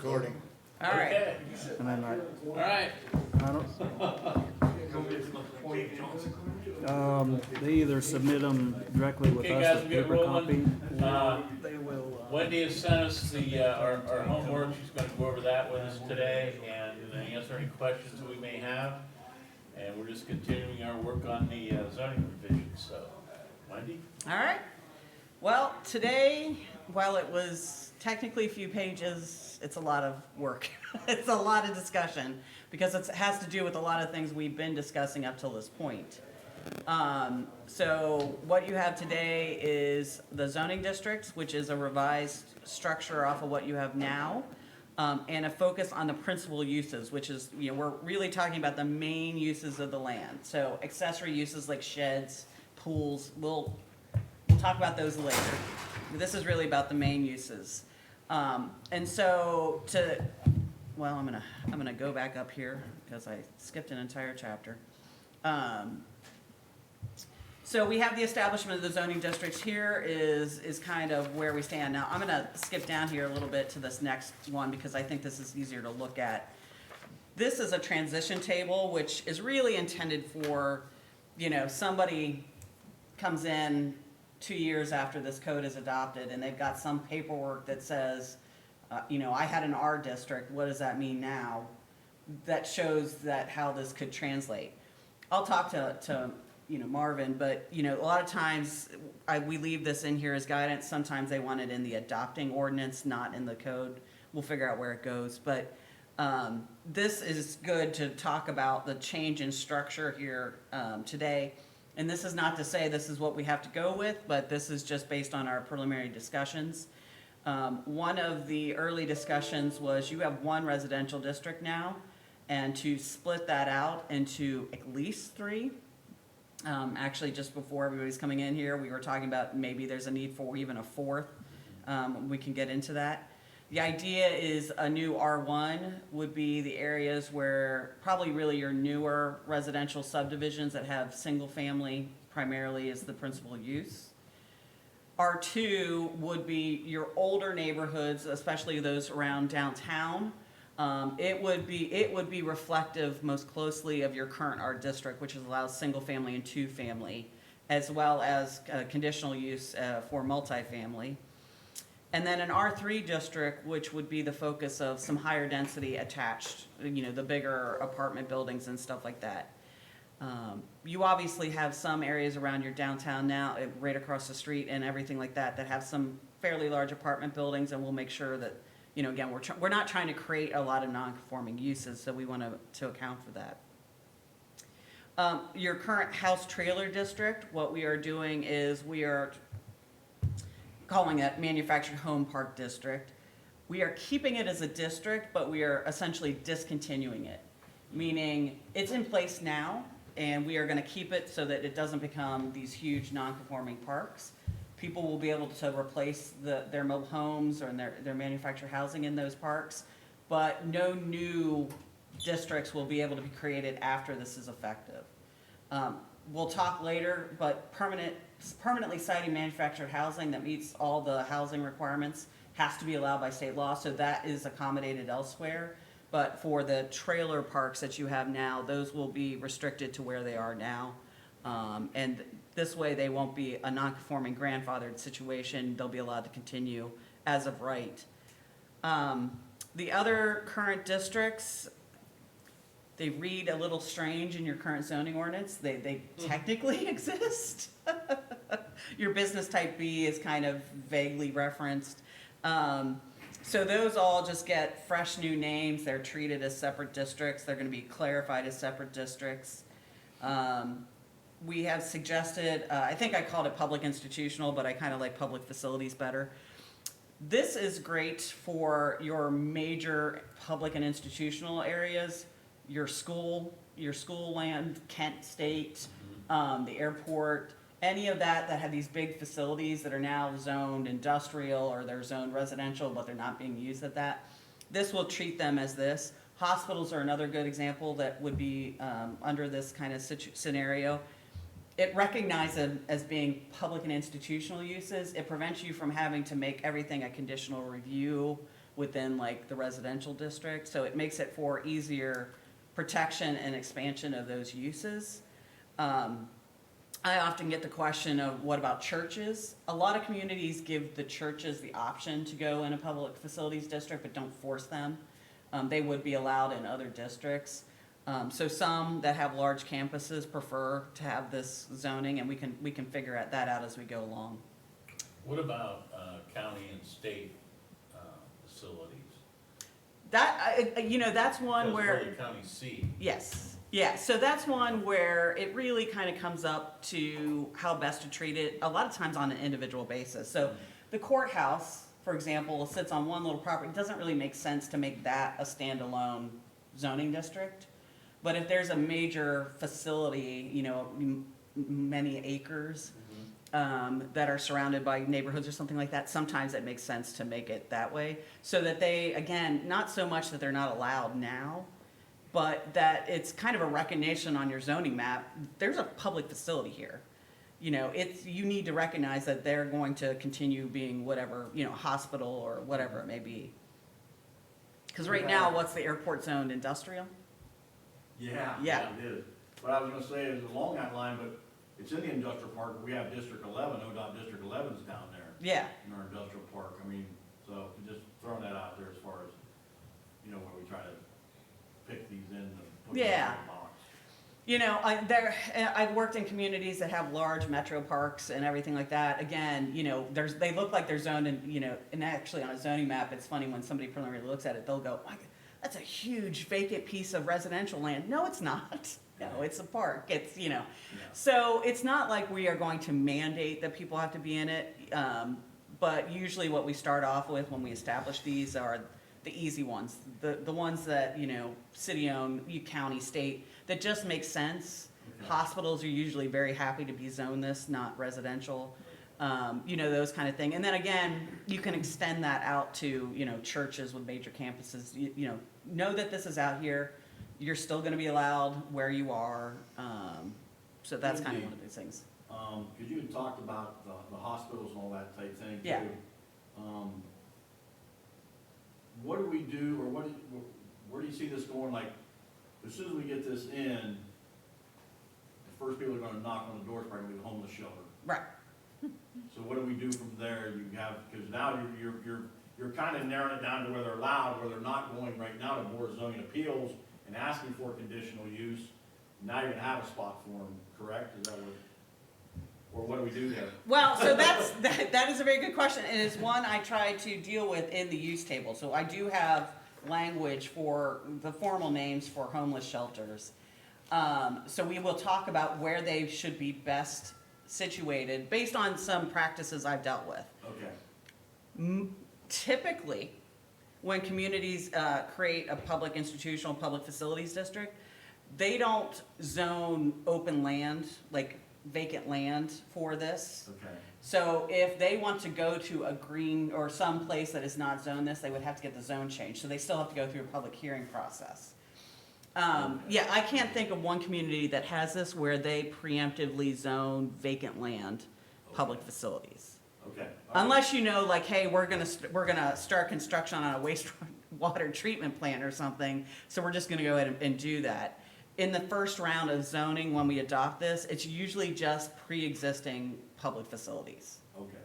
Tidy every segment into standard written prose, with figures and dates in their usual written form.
recording. All right. Okay, And then all right. they either submit them directly with Okay, us guys, with we get paper rolling. copy. They will. Wendy has sent us our homework. She's gonna go over that with us today and answer any questions that we may have. And we're just continuing our work on the zoning revisions, so. Wendy? All right. Well, today, while it was technically a few pages, it's a lot of work. It's a lot of discussion because it has to do with a lot of things we've been discussing up till this point. So what you have today is the zoning districts, which is a revised structure off of what you have now, and a focus on the principal uses, which is, we're really talking about the main uses of the land. So accessory uses like sheds, pools, we'll talk about those later. This is really about the main uses. And so I'm gonna go back up here because I skipped an entire chapter. So we have the establishment of the zoning districts. Here is kind of where we stand. Now, I'm gonna skip down here a little bit to this next one because I think this is easier to look at. This is a transition table, which is really intended for, somebody comes in 2 years after this code is adopted and they've got some paperwork that says, I had an R district, what does that mean now? That shows that how this could translate. I'll talk to Marvin, but, a lot of times we leave this in here as guidance. Sometimes they want it in the adopting ordinance, not in the code. We'll figure out where it goes. But this is good to talk about the change in structure here today. And this is not to say this is what we have to go with, but this is just based on our preliminary discussions. One of the early discussions was you have one residential district now, and to split that out into at least 3. Actually, just before everybody's coming in here, we were talking about maybe there's a need for even a 4th. We can get into that. The idea is a new R1 would be the areas where probably really your newer residential subdivisions that have single family primarily is the principal use. R2 would be your older neighborhoods, especially those around downtown. It would be reflective most closely of your current R district, which allows single family and 2 family, as well as conditional use for multifamily. And then an R3 district, which would be the focus of some higher density attached, the bigger apartment buildings and stuff like that. You obviously have some areas around your downtown now, right across the street and everything like that, that have some fairly large apartment buildings, and we'll make sure that, again, we're not trying to create a lot of non-conforming uses, so we want to account for that. Your current house trailer district, what we are doing is we are calling it manufactured home park district. We are keeping it as a district, but we are essentially discontinuing it, meaning it's in place now, and we are going to keep it so that it doesn't become these huge non-conforming parks. People will be able to replace their mobile homes or their manufactured housing in those parks, but no new districts will be able to be created after this is effective. We'll talk later, but permanently siting manufactured housing that meets all the housing requirements has to be allowed by state law, so that is accommodated elsewhere. But for the trailer parks that you have now, those will be restricted to where they are now. And this way they won't be a non-conforming grandfathered situation. They'll be allowed to continue as of right. The other current districts, they read a little strange in your current zoning ordinance. They technically exist. Your business type B is kind of vaguely referenced. So those all just get fresh new names. They're treated as separate districts. They're going to be clarified as separate districts. We have suggested, I think I called it public institutional, but I kind of like public facilities better. This is great for your major public and institutional areas, your school land, Kent State, the airport, any of that have these big facilities that are now zoned industrial or they're zoned residential, but they're not being used at that. This will treat them as this. Hospitals are another good example that would be under this kind of scenario. It recognizes them as being public and institutional uses. It prevents you from having to make everything a conditional review within like the residential district. So it makes it for easier protection and expansion of those uses. I often get the question of what about churches? A lot of communities give the churches the option to go in a public facilities district, but don't force them. They would be allowed in other districts. So some that have large campuses prefer to have this zoning, and we can figure that out as we go along. What about, county and state, facilities? That's one where. That's the county seat. Yes, yeah, so that's one where it really kind of comes up to how best to treat it, a lot of times on an individual basis. So the courthouse, for example, sits on one little property. It doesn't really make sense to make that a standalone zoning district. But if there's a major facility, many acres, that are surrounded by neighborhoods or something like that, sometimes it makes sense to make it that way. So that they, again, not so much that they're not allowed now, but that it's kind of a recognition on your zoning map, there's a public facility here. You need to recognize that they're going to continue being whatever, hospital or whatever it may be. Because right now, what's the airport zoned industrial? Yeah. Yeah. It is. What I was gonna say is along that line, but it's in the industrial park, we have District 11, ODOT District 11's down there Yeah, in our industrial park. I mean, so just throwing that out there as far as, where we try to pick these in and put them in Yeah. the box. I've worked in communities that have large metro parks and everything like that. Again, they look like they're zoned in, and actually on a zoning map, it's funny when somebody preliminarily looks at it, they'll go, "My God, that's a huge vacant piece of residential land." No, it's not. No, it's a park. It's, Yeah. So it's not like we are going to mandate that people have to be in it. But usually what we start off with when we establish these are the easy ones, the ones that, city-owned, county, state, that just make sense. Okay. Hospitals are usually very happy to be zoned this, not residential, those kind of thing. And then again, you can extend that out to, churches with major campuses, know that this is out here, you're still gonna be allowed where you are, so that's kind of one of those things. Cause you had talked about the hospitals and all that type thing too. Yeah. What do we do, or where do you see this going, like, as soon as we get this in, the first people that are gonna knock on the door is probably gonna be the homeless shelter. Right, So what do we do from there? You have, because now you're kind of narrowing it down to where they're allowed, where they're not going right now to Board of Zoning Appeals and asking for conditional use. Now you're gonna have a spot for them, correct? Is that what, or what do we do there? well, so that is a very good question, and it's one I try to deal with in the use table. So I do have language for the formal names for homeless shelters. So we will talk about where they should be best situated, based on some practices I've dealt with. Okay, Typically, when communities create a public institutional, public facilities district, they don't zone open land, like vacant land for this. okay, So if they want to go to a green or some place that is not zoned this, they would have to get the zone changed. So they still have to go through a public hearing process. Yeah, I can't think of one community that has this where they preemptively zone vacant land, public facilities. okay. Unless like, hey, we're gonna start construction on a wastewater treatment plant or something, so we're just gonna go ahead and do that. In the first round of zoning, when we adopt this, it's usually just pre-existing public facilities. Okay.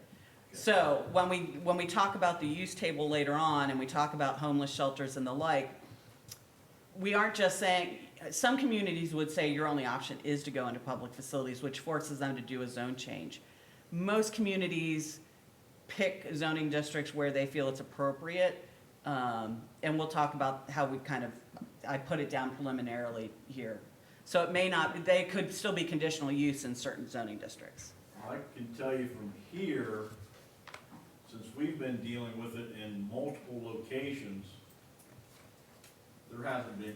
So when we talk about the use table later on, and we talk about homeless shelters and the like, we aren't just saying, some communities would say your only option is to go into public facilities, which forces them to do a zone change. Most communities pick zoning districts where they feel it's appropriate, and we'll talk about how we I put it down preliminarily here. So it may not, they could still be conditional use in certain zoning districts. I can tell you from here, since we've been dealing with it in multiple locations, there hasn't been,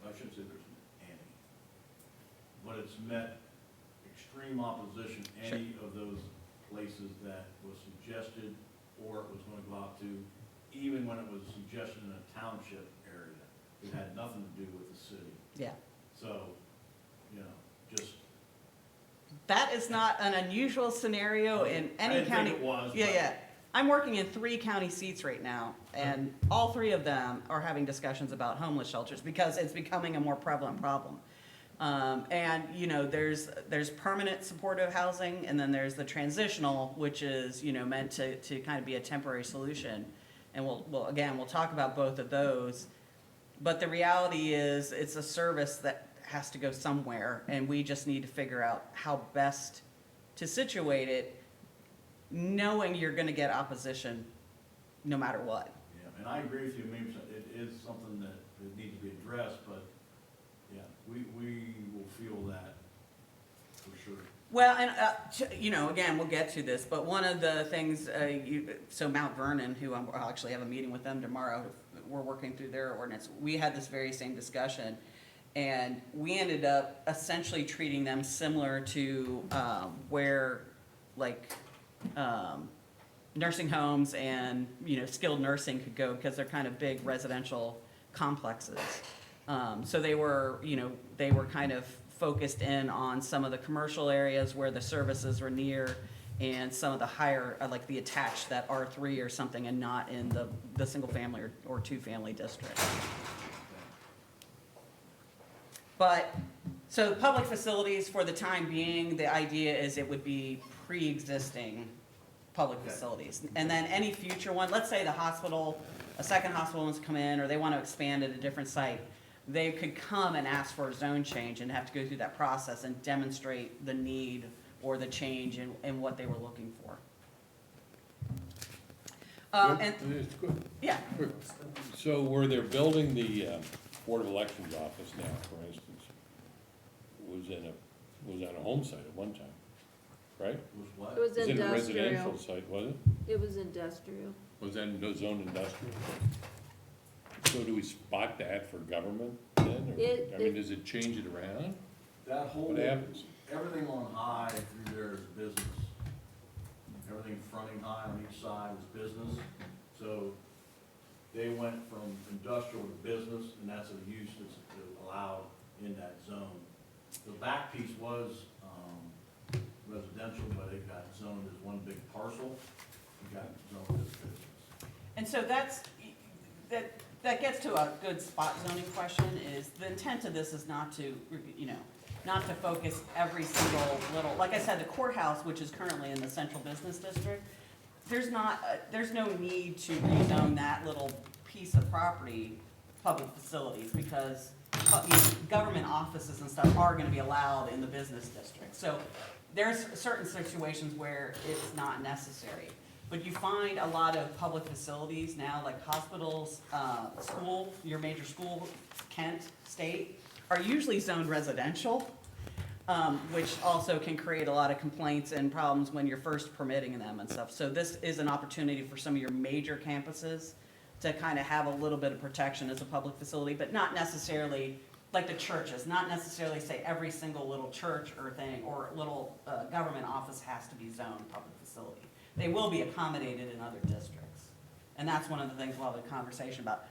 I shouldn't say there's any, but it's met extreme opposition, any of those places that was suggested or it was going to go out to, even when it was suggested in a township area. It had nothing to do with the city. Yeah. So, just. That is not an unusual scenario in I any didn't think county. it was, Yeah, but- yeah. I'm working in 3 county seats right now, and all 3 of them are having discussions about homeless shelters because it's becoming a more prevalent problem. And, you know, there's permanent supportive housing, and then there's the transitional, which is, you know, meant to kind of be a temporary solution. And we'll talk about both of those. But the reality is, it's a service that has to go somewhere, and we just need to figure out how best to situate it, knowing you're gonna get opposition no matter what. Yeah, and I agree with you, maybe it is something that needs to be addressed, but, yeah, we will feel that for sure. Well, and, you know, again, we'll get to this, but one of the things, so Mount Vernon, who I'll actually have a meeting with them tomorrow, we're working through their ordinance, we had this very same discussion, and we ended up essentially treating them similar to, where, like, nursing homes and, you know, skilled nursing could go, because they're kind of big residential complexes. So they were, you know, they were kind of focused in on some of the commercial areas where the services were near, and some of the higher, like the attached, that R3 or something, and not in the single family or 2-family district. But, so public facilities, for the time being, the idea is it would be pre-existing public Okay. facilities. And then any future one, let's say the hospital, a second hospital wants to come in, or they want to expand at a different site, they could come and ask for a zone change and have to go through that process and demonstrate the need or the change in what they were looking for. And, It's good. yeah, So where they're building the Board of Elections office now, for instance, was on a home site at one time, right? Was what? It was It was in a residential industrial. site, was it? It was industrial. Was that zone industrial? So do we spot that for government then? Or- It- I mean, does it change it around? That whole, What happens? everything on high through there is business. Everything fronting high on each side is business. So they went from industrial to business, and that's a use that's allowed in that zone. The back piece was residential, but it got zoned as one big parcel. It got zoned as business. and so that gets to a good spot zoning question, is the intent of this is not to, you know, not to focus every single little, like I said, the courthouse, which is currently in the central business district, there's no need to rezone that little piece of property public facilities, because you know, government offices and stuff are gonna be allowed in the business district. So there's certain situations where it's not necessary. But you find a lot of public facilities now, like hospitals, school, your major school, Kent State, are usually zoned residential, which also can create a lot of complaints and problems when you're first permitting them and stuff. So this is an opportunity for some of your major campuses to kind of have a little bit of protection as a public facility, but not necessarily, like the churches, not necessarily say every single little church or thing, or little government office has to be zoned public facility. They will be accommodated in other districts. And that's one of the things we'll have a conversation about.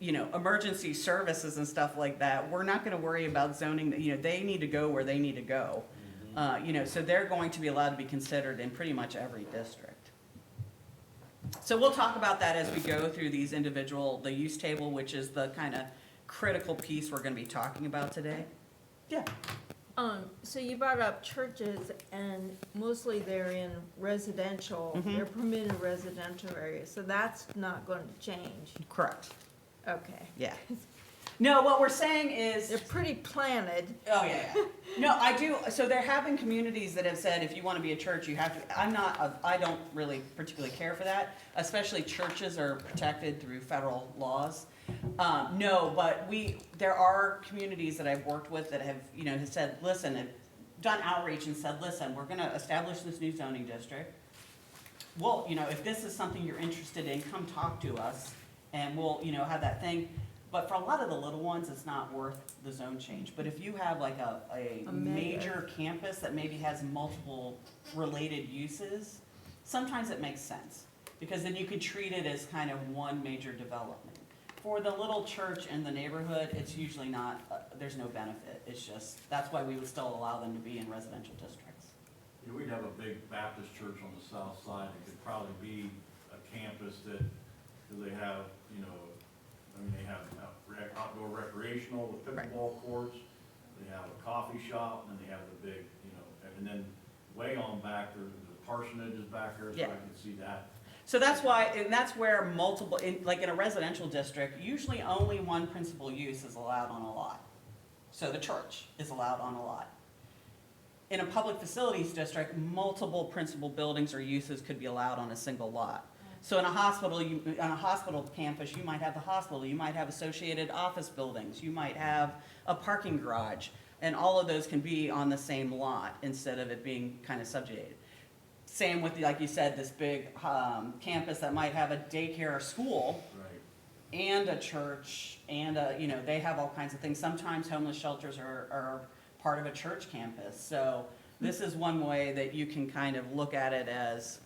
You know, emergency services and stuff like that, we're not gonna worry about zoning, you know, they need to go where they need to go. You know, so they're going to be allowed to be considered in pretty much every district. So we'll talk about that as we go through these individual, the use table, which is the kind of critical piece we're gonna be talking about today. Yeah. So you brought up churches, and mostly they're in residential, Mhm. they're permitted residential areas, so that's not going to change. Correct, Okay. yeah. No, what we're saying is. They're pretty planted. Oh, yeah, yeah. No, I do, so there have been communities that have said, if you wanna be a church, you have to, I don't really particularly care for that, especially churches are protected through federal laws. No, but there are communities that I've worked with that have, you know, have said, listen, have done outreach and said, listen, we're gonna establish this new zoning district. Well, you know, if this is something you're interested in, come talk to us, and we'll, you know, have that thing. But for a lot of the little ones, it's not worth the zone change. But if you have like a A mega. major campus that maybe has multiple related uses, sometimes it makes sense. Because then you could treat it as kind of one major development. For the little church in the neighborhood, it's usually not, there's no benefit. It's just, that's why we would still allow them to be in residential districts. We'd have a big Baptist church on the south side, it could probably be a campus that, do they have, you know, I mean, they have outdoor recreational with pickleball courts, they have a coffee shop, and they have the big, you know, and then way on back, the parsonage is back there, so I Yeah. can see that. So that's why, and that's where multiple, like in a residential district, usually only one principal use is allowed on a lot. So the church is allowed on a lot. In a public facilities district, multiple principal buildings or uses could be allowed on a single lot. So in a hospital, on a hospital campus, you might have the hospital, you might have associated office buildings, you might have a parking garage, and all of those can be on the same lot instead of it being kind of subjugated. Same with, like you said, this big campus that might have a daycare or school Right. and a church and a, you know, they have all kinds of things. Sometimes homeless shelters are part of a church campus. So this is one way that you can kind of look at it as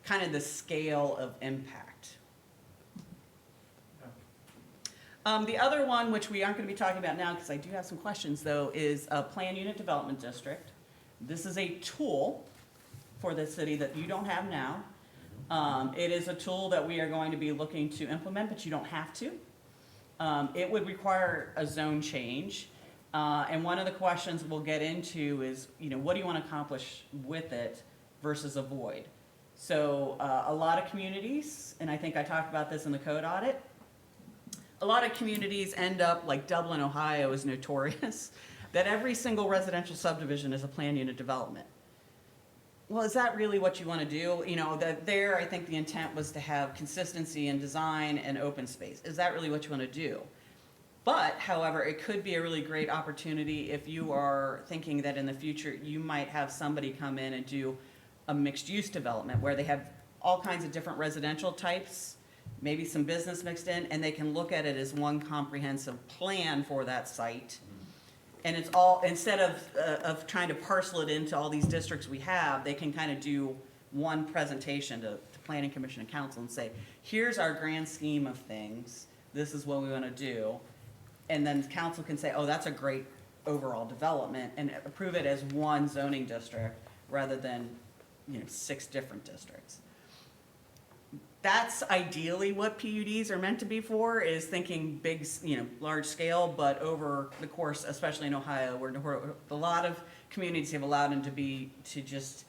kind of the scale of impact. The other one, which we aren't going to be talking about now because I do have some questions though, is a plan unit development district. This is a tool for the city that you don't have now. It is a tool that we are going to be looking to implement, but you don't have to. It would require a zone change. And one of the questions we'll get into is, you know, what do you want to accomplish with it versus avoid? So a lot of communities, and I think I talked about this in the code audit, a lot of communities end up, like Dublin, Ohio is notorious, that every single residential subdivision is a planned unit development. Well, is that really what you want to do? You know, that there, I think the intent was to have consistency in design and open space. Is that really what you want to do? But, however, it could be a really great opportunity if you are thinking that in the future you might have somebody come in and do a mixed-use development where they have all kinds of different residential types, maybe some business mixed in, and they can look at it as one comprehensive plan for that site. And it's all, instead of trying to parcel it into all these districts we have, they can kind of do one presentation to planning commission and council and say, here's our grand scheme of things, this is what we want to do. And then council can say, oh, that's a great overall development, and approve it as one zoning district rather than, you know, 6 different districts. That's ideally what PUDs are meant to be for, is thinking big, you know, large scale, but over the course, especially in Ohio, where a lot of communities have allowed them to just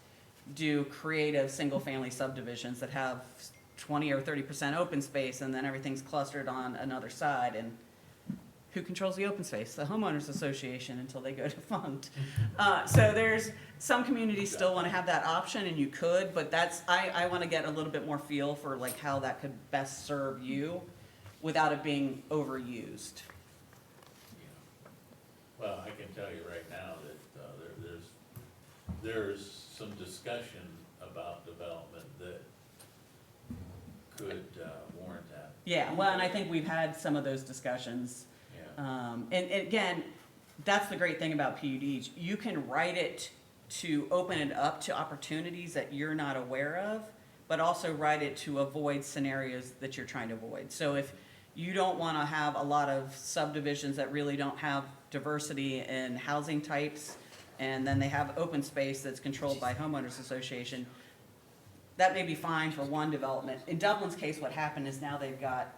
do creative single-family subdivisions that have 20 or 30% open space, and then everything's clustered on another side, and who controls the open space? The homeowners association until they go defunct. So there's, some communities still want to have that option, and you could, but that's, I want to get a little bit more feel for like how that could best serve you without it being overused. Well, I can tell you right now that there's some discussion about development that could warrant that. Yeah, well, and I think we've had some of those discussions. Yeah. And again, that's the great thing about PUDs. You can write it to open it up to opportunities that you're not aware of, but also write it to avoid scenarios that you're trying to avoid. So if you don't want to have a lot of subdivisions that really don't have diversity in housing types, and then they have open space that's controlled by homeowners association, that may be fine for one development. In Dublin's case, what happened is now they've got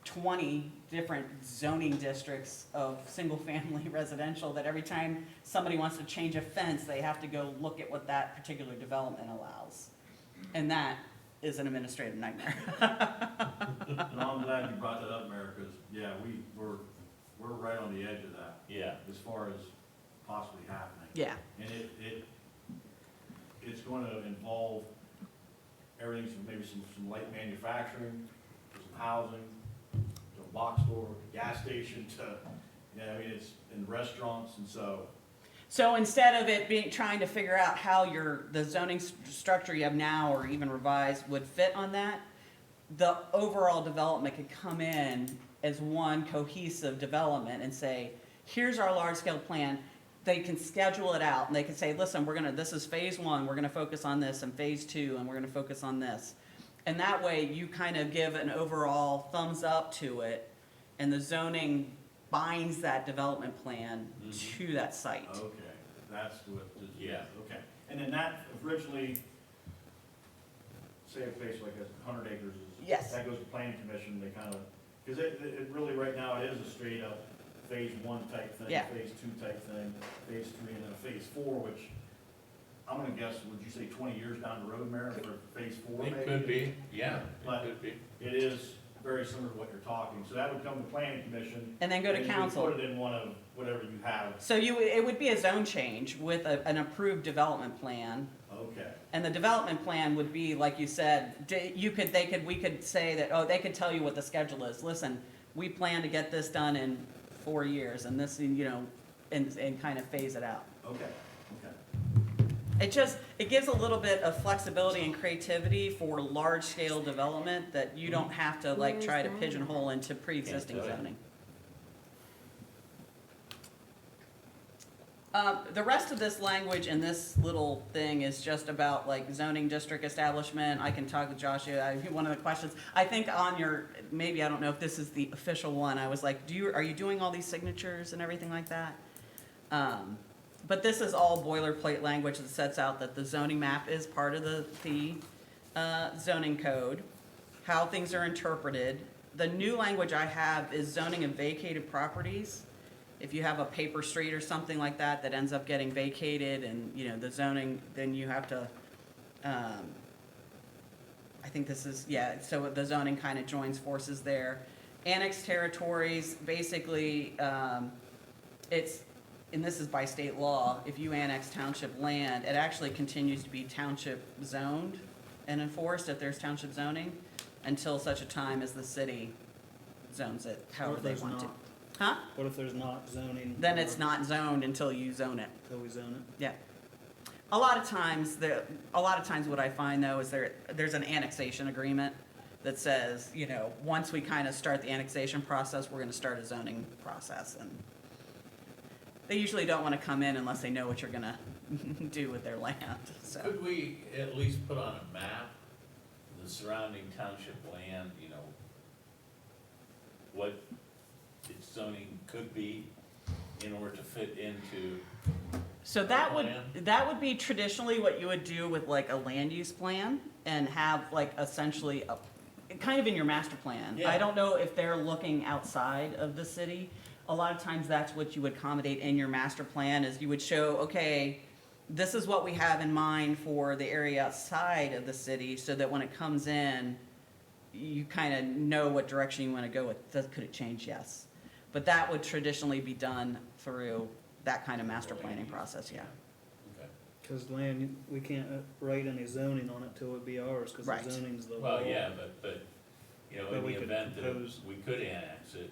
20 different zoning districts of single-family residential that every time somebody wants to change a fence, they have to go look at what that particular development allows. And that is an administrative nightmare. And I'm glad you brought that up, Mayor, because, yeah, we're right on the edge of that, Yeah. as far as possibly happening. Yeah, And it's going to involve everything, maybe some light manufacturing, some housing, to a box store, to gas station, to, you know, I mean, it's in restaurants, and so, so instead of it being, trying to figure out how the zoning structure you have now or even revised would fit on that, the overall development could come in as one cohesive development and say, here's our large-scale plan. They can schedule it out, and they can say, listen, this is phase 1, we're gonna focus on this, and phase 2, and we're gonna focus on this. And that way, you kind of give an overall thumbs up to it, and the zoning binds that development plan to that site. okay, that's what, Yeah. okay. And then that originally, say a place like 100 acres is. Yes. That goes to planning commission, they kind of, because it really, right now, it is a straight up phase 1 type thing, Yeah. phase 2 type thing, phase 3, and then a phase 4, which I'm gonna guess, would you say 20 years down the road, Mayor, for phase 4 maybe? It could be, yeah, But- it could be. It is very similar to what you're talking, so that would come to planning commission. And then go to and you would council. Put it in one of whatever you have, So it would be a zone change with an approved development plan. okay. And the development plan would be, like you said, we could say that, oh, they could tell you what the schedule is. Listen, we plan to get this done in 4 years and this, you know, and kind of phase it out. Okay. It gives a little bit of flexibility and creativity for large-scale development that you don't have to like Where's try to that? pigeonhole into pre-existing Can't tell you. zoning. The rest of this language in this little thing is just about like zoning district establishment. I can talk with Joshua. One of the questions, I think on your, maybe, I don't know if this is the official one, I was like, are you doing all these signatures and everything like that? But this is all boilerplate language that sets out that the zoning map is part of the zoning code, how things are interpreted. The new language I have is zoning of vacated properties. If you have a paper street or something like that that ends up getting vacated and, you know, the zoning, then you have to, I think this is, yeah, so the zoning kind of joins forces there. Annexed territories, basically, it's, and this is by state law, if you annex township land, it actually continues to be township zoned and enforced if there's township zoning until such a time as the city zones it however if they there's want to. not? Huh? What if there's not zoning? Then it's not zoned until you zone it. Till we zone it? Yeah. A lot of times what I find though is there's an annexation agreement that says, you know, once we kind of start the annexation process, we're gonna start a zoning process, and they usually don't wanna come in unless they know what you're gonna do with their land, so. Could we at least put on a map the surrounding township land, you know, what its zoning could be in order to fit into, So Plan? that would be traditionally what you would do with like a land use plan and have like essentially kind of in your master plan. Yeah. I don't know if they're looking outside of the city. A lot of times that's what you would accommodate in your master plan is you would show, okay, this is what we have in mind for the area outside of the city so that when it comes in, you kind of know what direction you want to go with. Could it change? Yes. But that would traditionally be done through that kind of master planning process, yeah. okay. Cause land, we can't write any zoning on it till it be ours, cause Right. the zoning's the law. Well, yeah, but, you know, But in we the could event that propose- we could annex it,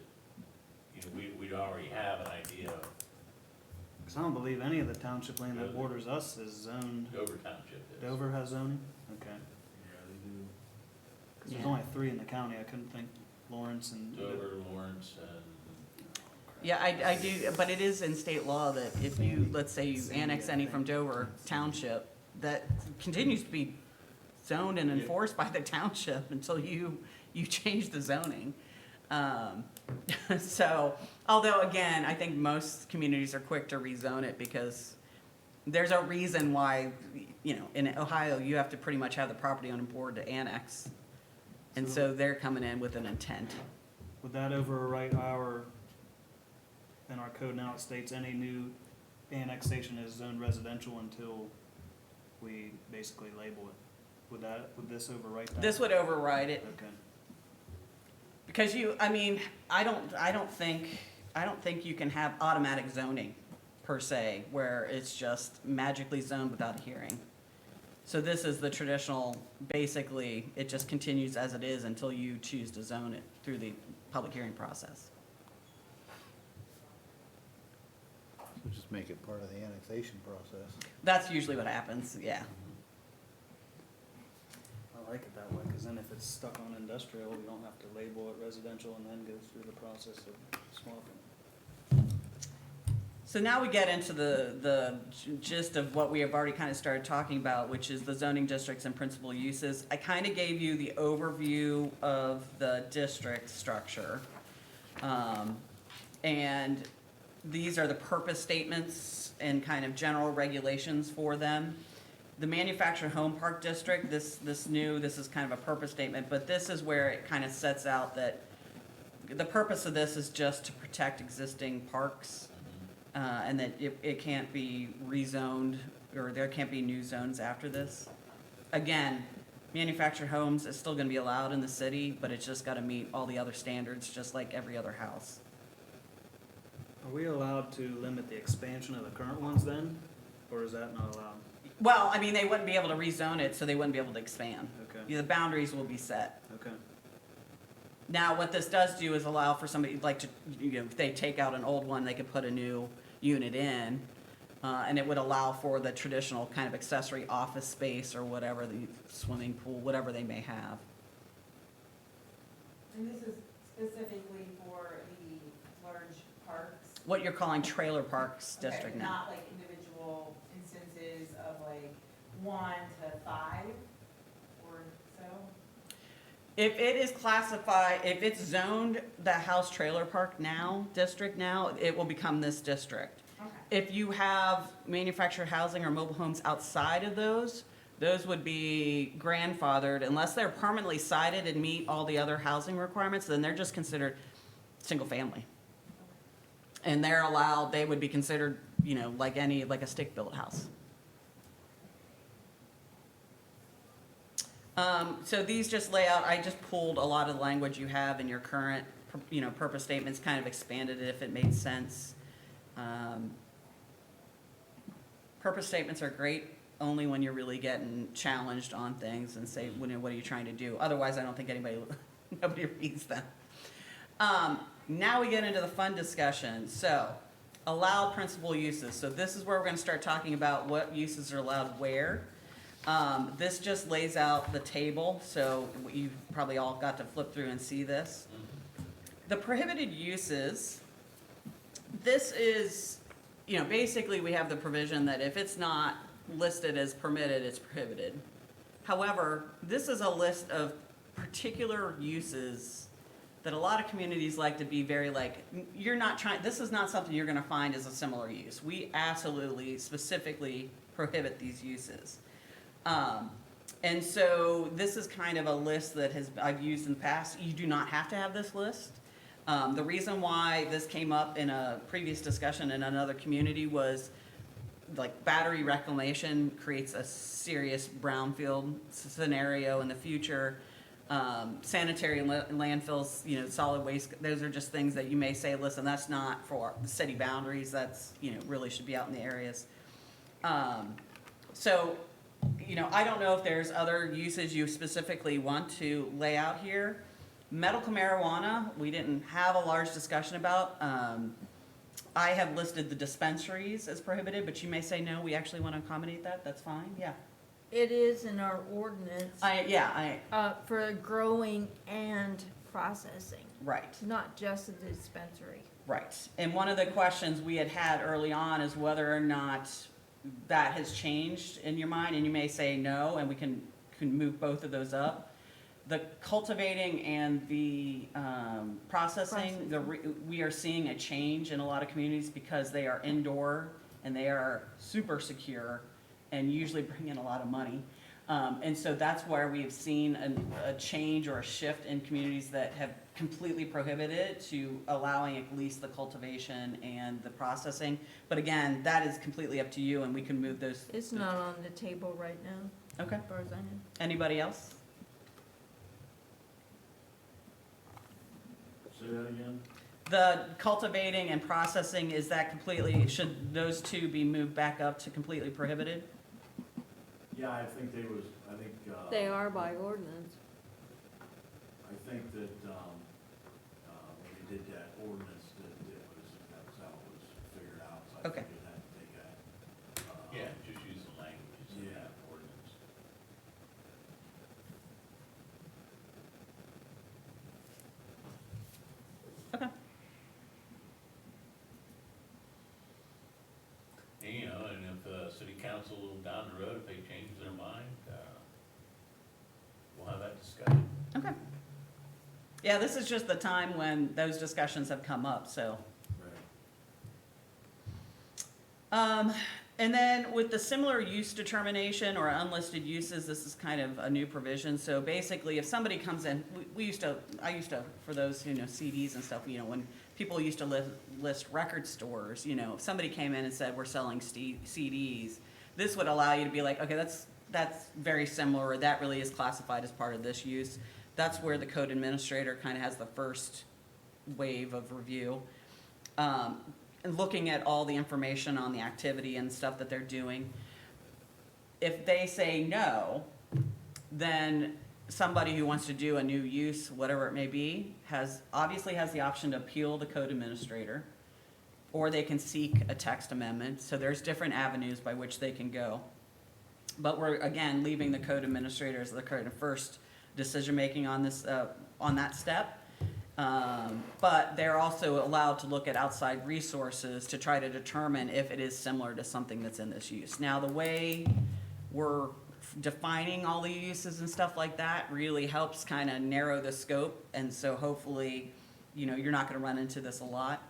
you know, we'd already have an idea of Cause I don't believe any of the township land that borders us is zoned. Dover Township is. Dover has zoning? Okay. Yeah, they do. Cause there's Yeah. only 3 in the county, I couldn't think Lawrence and. Dover, Lawrence, and, Yeah, I do, but it is in state law that if you, let's say you annex any from Dover Township, that continues to be zoned and enforced by the township until you change the zoning. So, although again, I think most communities are quick to rezone it because there's a reason why, you know, in Ohio, you have to pretty much have the property on board to annex. And so they're coming in with an intent. Would that overwrite in our code now, it states any new annexation is zoned residential until we basically label it? Would this overwrite that? This would override it. Okay. Because I don't think you can have automatic zoning per se, where it's just magically zoned without a hearing. So this is the traditional, basically, it just continues as it is until you choose to zone it through the public hearing process. So just make it part of the annexation process. That's usually what happens, yeah. I like it that way, cause then if it's stuck on industrial, we don't have to label it residential and then go through the process of swapping. So now we get into the gist of what we have already kind of started talking about, which is the zoning districts and principal uses. I kind of gave you the overview of the district structure. And these are the purpose statements and kind of general regulations for them. the manufactured home park district, this is kind of a purpose statement, but this is where it kind of sets out that the purpose of this is just to protect existing parks, and that it can't be rezoned, or there can't be new zones after this. Again, manufactured homes is still gonna be allowed in the city, but it's just gotta meet all the other standards, just like every other house. Are we allowed to limit the expansion of the current ones then, or is that not allowed? Well, I mean, they wouldn't be able to rezone it, so they wouldn't be able to expand. Okay, The boundaries will be set. okay. Now, what this does do is allow for somebody, like, to, if they take out an old one, they could put a new unit in, and it would allow for the traditional kind of accessory office space or whatever, the swimming pool, whatever they may have. And this is specifically for the large parks? What you're calling trailer parks Okay, district now. not like individual instances of like 1 to 5 or so? If it is classified, if it's zoned the house trailer park now, district now, it will become this district. Okay. If you have manufactured housing or mobile homes outside of those would be grandfathered unless they're permanently sited and meet all the other housing requirements, then they're just considered single family. And they're allowed, they would be considered, like a stick-built house. So these just lay out, I just pulled a lot of the language you have in your current, purpose statements, kind of expanded it if it made sense. Purpose statements are great only when you're really getting challenged on things and say, what are you trying to do? Otherwise, I don't think nobody reads them. Now we get into the fun discussion. So, allowed principal uses. So this is where we're gonna start talking about what uses are allowed where. This just lays out the table, so you've probably all got to flip through and see this. The prohibited uses, this is, basically we have the provision that if it's not listed as permitted, it's prohibited. However, this is a list of particular uses that a lot of communities like to be very this is not something you're gonna find as a similar use. We absolutely specifically prohibit these uses. And so this is kind of a list that I've used in the past. You do not have to have this list. The reason why this came up in a previous discussion in another community was like battery reclamation creates a serious brownfield scenario in the future. Sanitary landfills, solid waste, those are just things that you may say, listen, that's not for the city boundaries, that's, really should be out in the areas. So, I don't know if there's other uses you specifically want to lay out here. Medical marijuana, we didn't have a large discussion about. I have listed the dispensaries as prohibited, but you may say, no, we actually want to accommodate that, that's fine, yeah. It is in our ordinance, for growing and processing, Right. not just a dispensary. Right, and one of the questions we had early on is whether or not that has changed in your mind, and you may say no, and we can move both of those up. The cultivating and the processing, we are seeing a change in a lot of communities because they are indoor and they are super secure and usually bring in a lot of money. And so that's where we've seen a change or a shift in communities that have completely prohibited it to allowing at least the cultivation and the processing. But again, that is completely up to you and we can move those. It's not on the table right now, Okay, as far as I know. anybody else? Say that again? The cultivating and processing, is that should those two be moved back up to completely prohibited? Yeah, I think They are by ordinance. I think that, when they did that ordinance, that's how it was figured out. So I Okay. think it had to take that. Yeah, just use the language in Yeah. that ordinance. Okay. And if city council down the road, if they change their mind, we'll have that discussion. Okay. Yeah, this is just the time when those discussions have come up, so. Right. And then with the similar use determination or unlisted uses, this is kind of a new provision. So basically, if somebody comes in, I used to, for those who know CDs and stuff, when people used to list record stores, if somebody came in and said, we're selling CDs, this would allow you to be like, okay, that's very similar, or that really is classified as part of this use. That's where the code administrator kind of has the first wave of review. And looking at all the information on the activity and stuff that they're doing. If they say no, then somebody who wants to do a new use, whatever it may be, obviously has the option to appeal the code administrator, or they can seek a text amendment. So there's different avenues by which they can go. But we're, again, leaving the code administrator as the kind of first decision-making on this, on that step. But they're also allowed to look at outside resources to try to determine if it is similar to something that's in this use. Now, the way we're defining all the uses and stuff like that really helps kind of narrow the scope, and so hopefully, you're not gonna run into this a lot,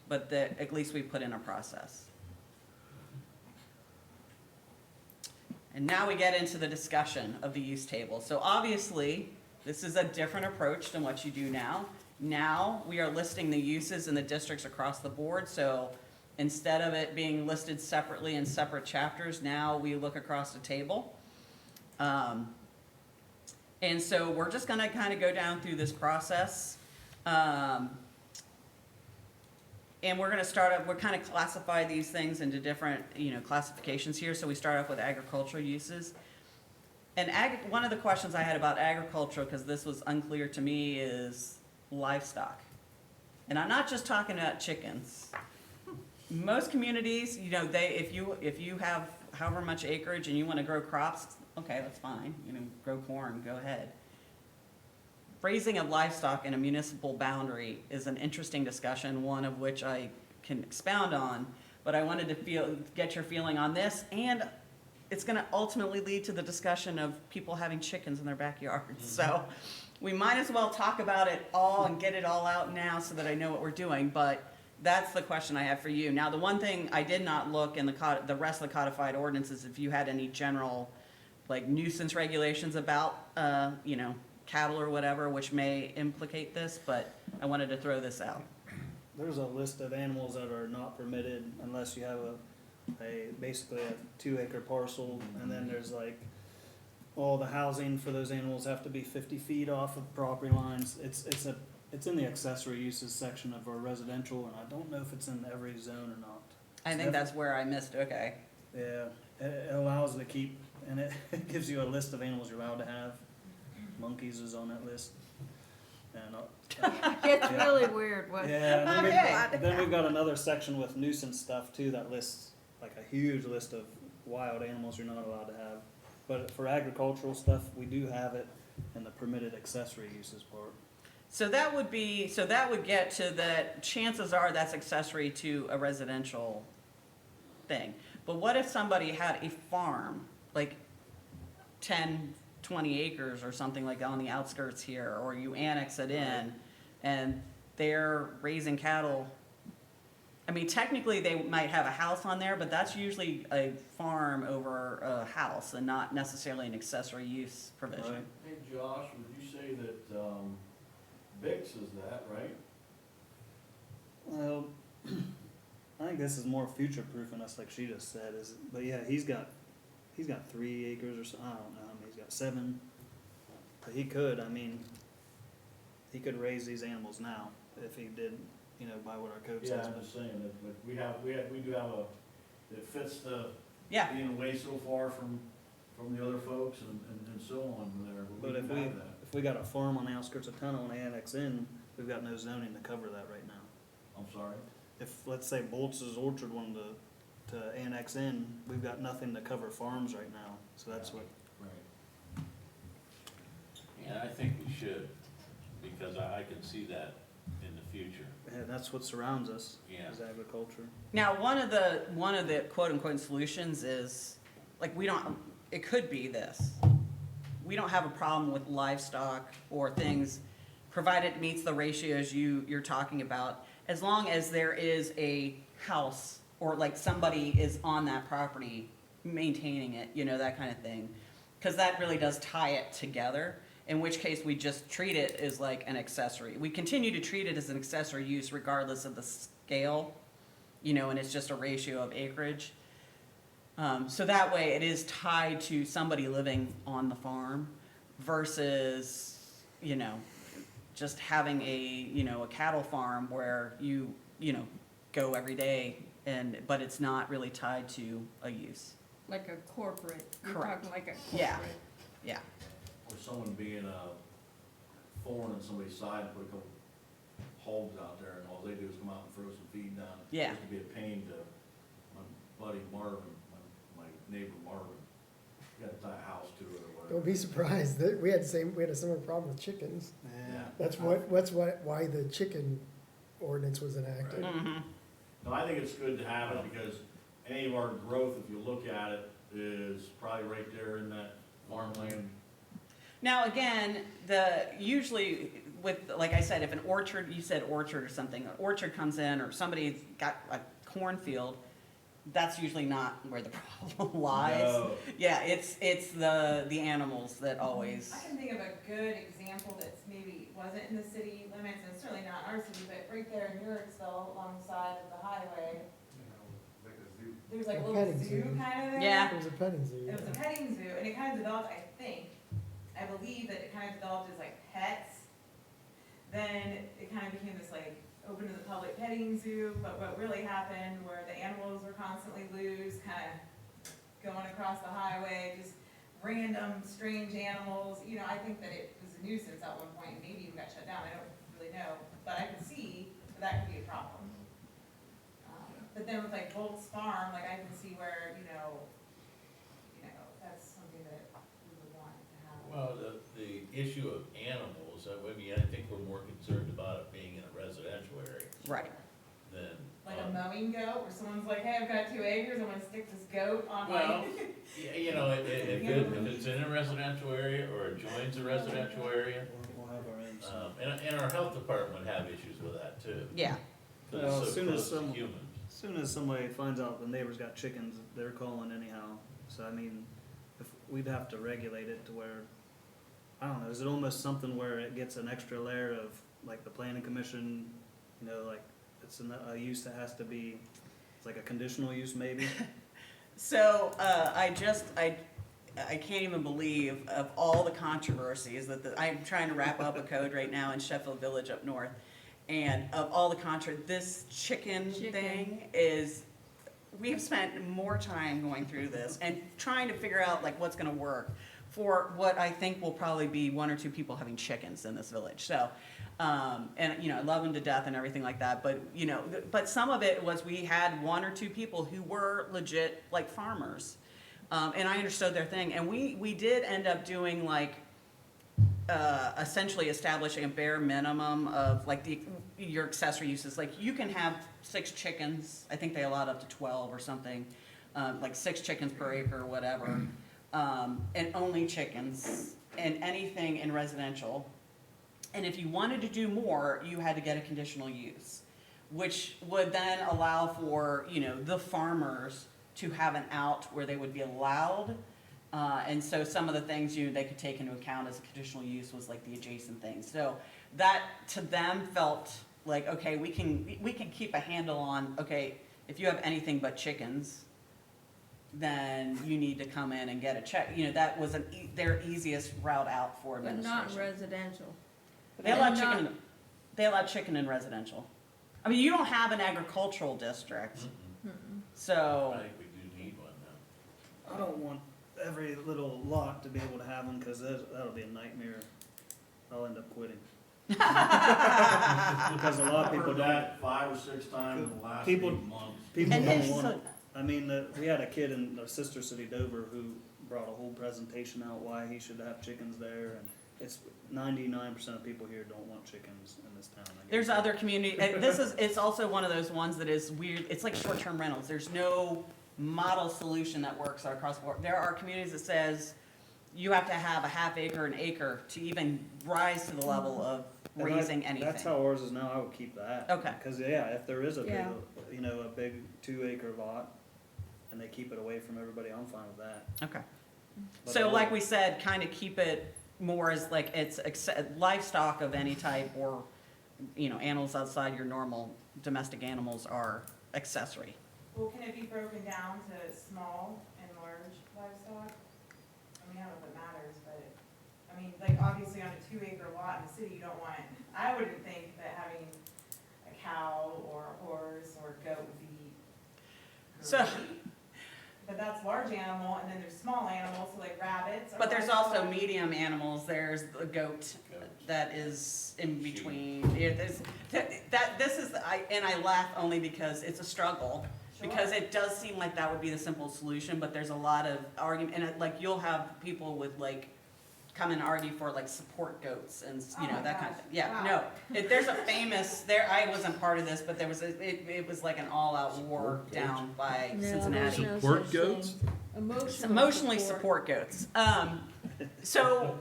but at least we put in a process. And now we get into the discussion of the use table. So obviously, this is a different approach than what you do now. Now, we are listing the uses in the districts across the board, so instead of it being listed separately in separate chapters, now we look across the table. And so we're just gonna kind of go down through this process. And we're gonna start up, we're kind of classify these things into different, classifications here. So we start off with agricultural uses. And one of the questions I had about agriculture, because this was unclear to me, is livestock. And I'm not just talking about chickens. Most communities, if you have however much acreage and you want to grow crops, okay, that's fine. Grow corn, go ahead. Raising of livestock in a municipal boundary is an interesting discussion, one of which I can expound on, but I wanted to get your feeling on this, and it's gonna ultimately lead to the discussion of people having chickens in their backyards. So we might as well talk about it all and get it all out now so that I know what we're doing, but that's the question I have for you. Now, the one thing I did not look in the rest of the codified ordinances, if you had any general, nuisance regulations about, cattle or whatever, which may implicate this, but I wanted to throw this out. There's a list of animals that are not permitted unless you have basically a 2-acre parcel, and then there's all the housing for those animals have to be 50 feet off of property lines. It's in the accessory uses section of our residential, and I don't know if it's in every zone or not. I think that's where I missed, okay. Yeah, it allows to keep, and it gives you a list of animals you're allowed to have. Monkeys is on that list. And It's really weird what. yeah, and Okay. then we've got another section with nuisance stuff too that lists a huge list of wild animals you're not allowed to have. But for agricultural stuff, we do have it in the permitted accessory uses part. So that would get to that, chances are that's accessory to a residential thing. But what if somebody had a farm, 10, 20 acres or something like that on the outskirts here, or you annex it in, and they're raising cattle? I mean, technically, they might have a house on there, but that's usually a farm over a house and not necessarily an accessory use provision. Right. Hey, Josh, would you say that, Bix is that, right? Well, I think this is more future-proofing us, like she just said. But yeah, he's got 3 acres or so. I don't know. He's got 7. But he could. He could raise these animals now if he did. By what our code Yeah, says. I'm just saying that, but we do have it fits the, Yeah, being away so far from the other folks and so on there, But we if do we have that. if we got a farm on the outskirts of town and annex in, we've got no zoning to cover that right now. I'm sorry? If let's say Boltz's Orchard wanted to annex in, we've got nothing to cover farms right now. So that's what. Right. Yeah, I think we should, because I can see that in the future. And that's what surrounds us. Yeah. Is agriculture. now, one of the quote-unquote solutions is, it could be this. We don't have a problem with livestock or things, provided it meets the ratios you're talking about, as long as there is a house or like somebody is on that property maintaining it, you know, that kind of thing. Because that really does tie it together, in which case we just treat it as like an accessory. We continue to treat it as an accessory use regardless of the scale, you know, and it's just a ratio of acreage. So that way it is tied to somebody living on the farm versus, you know, just having a, you know, a cattle farm where you know, go every day but it's not really tied to a use. Like a corporate, you're Correct. talking like a Yeah. corporate. Yeah. Or someone being a thorn in somebody's side, and put a couple hogs out there, and all they do is come out and throw some feed down. Yeah. It used to be a pain to my buddy Marvin, my neighbor Marvin, he had to tie a house to it or whatever. Don't be surprised, that we had a similar problem with chickens. Yeah. That's why the chicken ordinance was enacted. Mhm. No, I think it's good to have it, because any of our growth, if you look at it, is probably right there in that farmland. Now, again, usually with, like I said, if an orchard, you said orchard or something, an orchard comes in or somebody's got a cornfield, that's usually not where the problem lies. No. Yeah, it's the animals that always, I can think of a good example that's maybe wasn't in the city limits, and certainly not our city, but right there in Yorksville alongside of the highway. There's like a little Petting zoo zoo. kind of there. Yeah. It was a petting zoo. It was a petting zoo, and it kind of developed, I believe that it kind of developed as like pets. Then it kind of became this like open to the public petting zoo, but what really happened where the animals were constantly loose, kind of going across the highway, just random strange animals. You know, I think that it was a nuisance at one point, maybe even got shut down, I don't really know, but I can see that could be a problem. But then with like Volk's Farm, like I can see where, you know, that's something that we would want to have. Well, the issue of animals, I mean, I think we're more concerned about it being in a residential area right. than. Like a mowing goat, where someone's like, hey, I've got 2 acres, I'm gonna stick this goat on Well, my. yeah, you know, if it's in a residential area or adjoins a residential area, We'll have our own. and our health department would have issues with that too. Yeah. 'Cause Well, it's as so soon as close to some- humans. As soon as somebody finds out the neighbor's got chickens, they're calling anyhow. So I mean, if we'd have to regulate it to where, I don't know, is it almost something where it gets an extra layer of like the planning commission, you know, like it's a use that has to be, it's like a conditional use maybe? So, I can't even believe of all the controversies I'm trying to wrap up a code right now in Sheffield Village up north. And of all the this chicken thing is, we've spent more time going through this and trying to figure out like what's gonna work for what I think will probably be 1 or 2 people having chickens in this village. So, and you know, I love them to death and everything like that, but you know, but some of it was we had 1 or 2 people who were legit like farmers. And I understood their thing, and we did end up doing like, essentially establishing a bare minimum of like your accessory uses. Like you can have 6 chickens, I think they allowed up to 12 or something, like 6 chickens per acre or whatever, and only chickens, and anything in residential. And if you wanted to do more, you had to get a conditional use, which would then allow for, you know, the farmers to have an out where they would be allowed. And so some of the things they could take into account as a conditional use was like the adjacent things. So that to them felt like, okay, we can keep a handle on, okay, if you have anything but chickens, then you need to come in and get a check. You know, that was their easiest route out for But administration. not residential. They allow And not- chicken, they allow chicken in residential. I mean, you don't have an agricultural district, so, I think we do need one now. I don't want every little lot to be able to have them, cause that'll be a nightmare. I'll end up quitting. Because a lot of I've people heard don't, that 5 or 6 times in the last 8 People- months. people And don't it's want so- it. I mean, we had a kid in our sister city, Dover, who brought a whole presentation out why he should have chickens there, and it's 99% of people here don't want chickens in this town. I there's guess. other community, it's also one of those ones that is weird, it's like short-term rentals, there's no model solution that works across the board. There are communities that says you have to have a half acre, an acre to even rise to the level of And raising That's anything. how ours is now, I would keep that. Okay. Cause yeah, if there is a big, Yeah. a big 2 acre lot, and they keep it away from everybody, I'm fine with that. Okay. But So I like would- we said, kind of keep it more as like it's livestock of any type or, animals outside your normal domestic animals are accessory. Well, can it be broken down to small and large livestock? I mean, I don't know if it matters, but, I mean, like, obviously on a 2 acre lot in the city, you don't want, I wouldn't think that having a cow or a horse or a goat would be So- great. But that's large animal, and then there's small animals, so like rabbits. But there's also livestock. medium animals, there's the goat that is in between. This is, and I laugh only because it's a struggle. Because Sure. it does seem like that would be the simple solution, but there's a lot of argument, and like you'll have people with like, come and argue for like support goats and, Oh my that kind of gosh. thing. Yeah, Wow. no, there's a famous, I wasn't part of this, but there was, it was like an all-out war Support goats? down by No, Cincinnati. there's no Support such goats? thing. Emotionally support goats. So,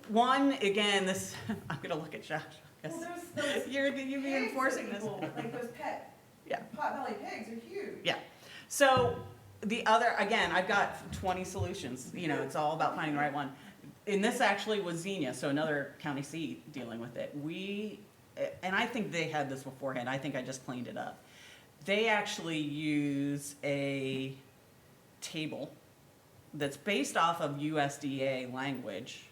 one, again, this, I'm gonna look at Josh, Well, because there's those you're pigs reinforcing that this. people- Like those pet, Yeah. pot-bellied pigs are huge. Yeah, so, the other, again, I've got 20 solutions, it's all about finding the right one. And this actually was Xenia, so another county seat dealing with it. And I think they had this beforehand, I think I just cleaned it up. They actually use a table that's based off of USDA language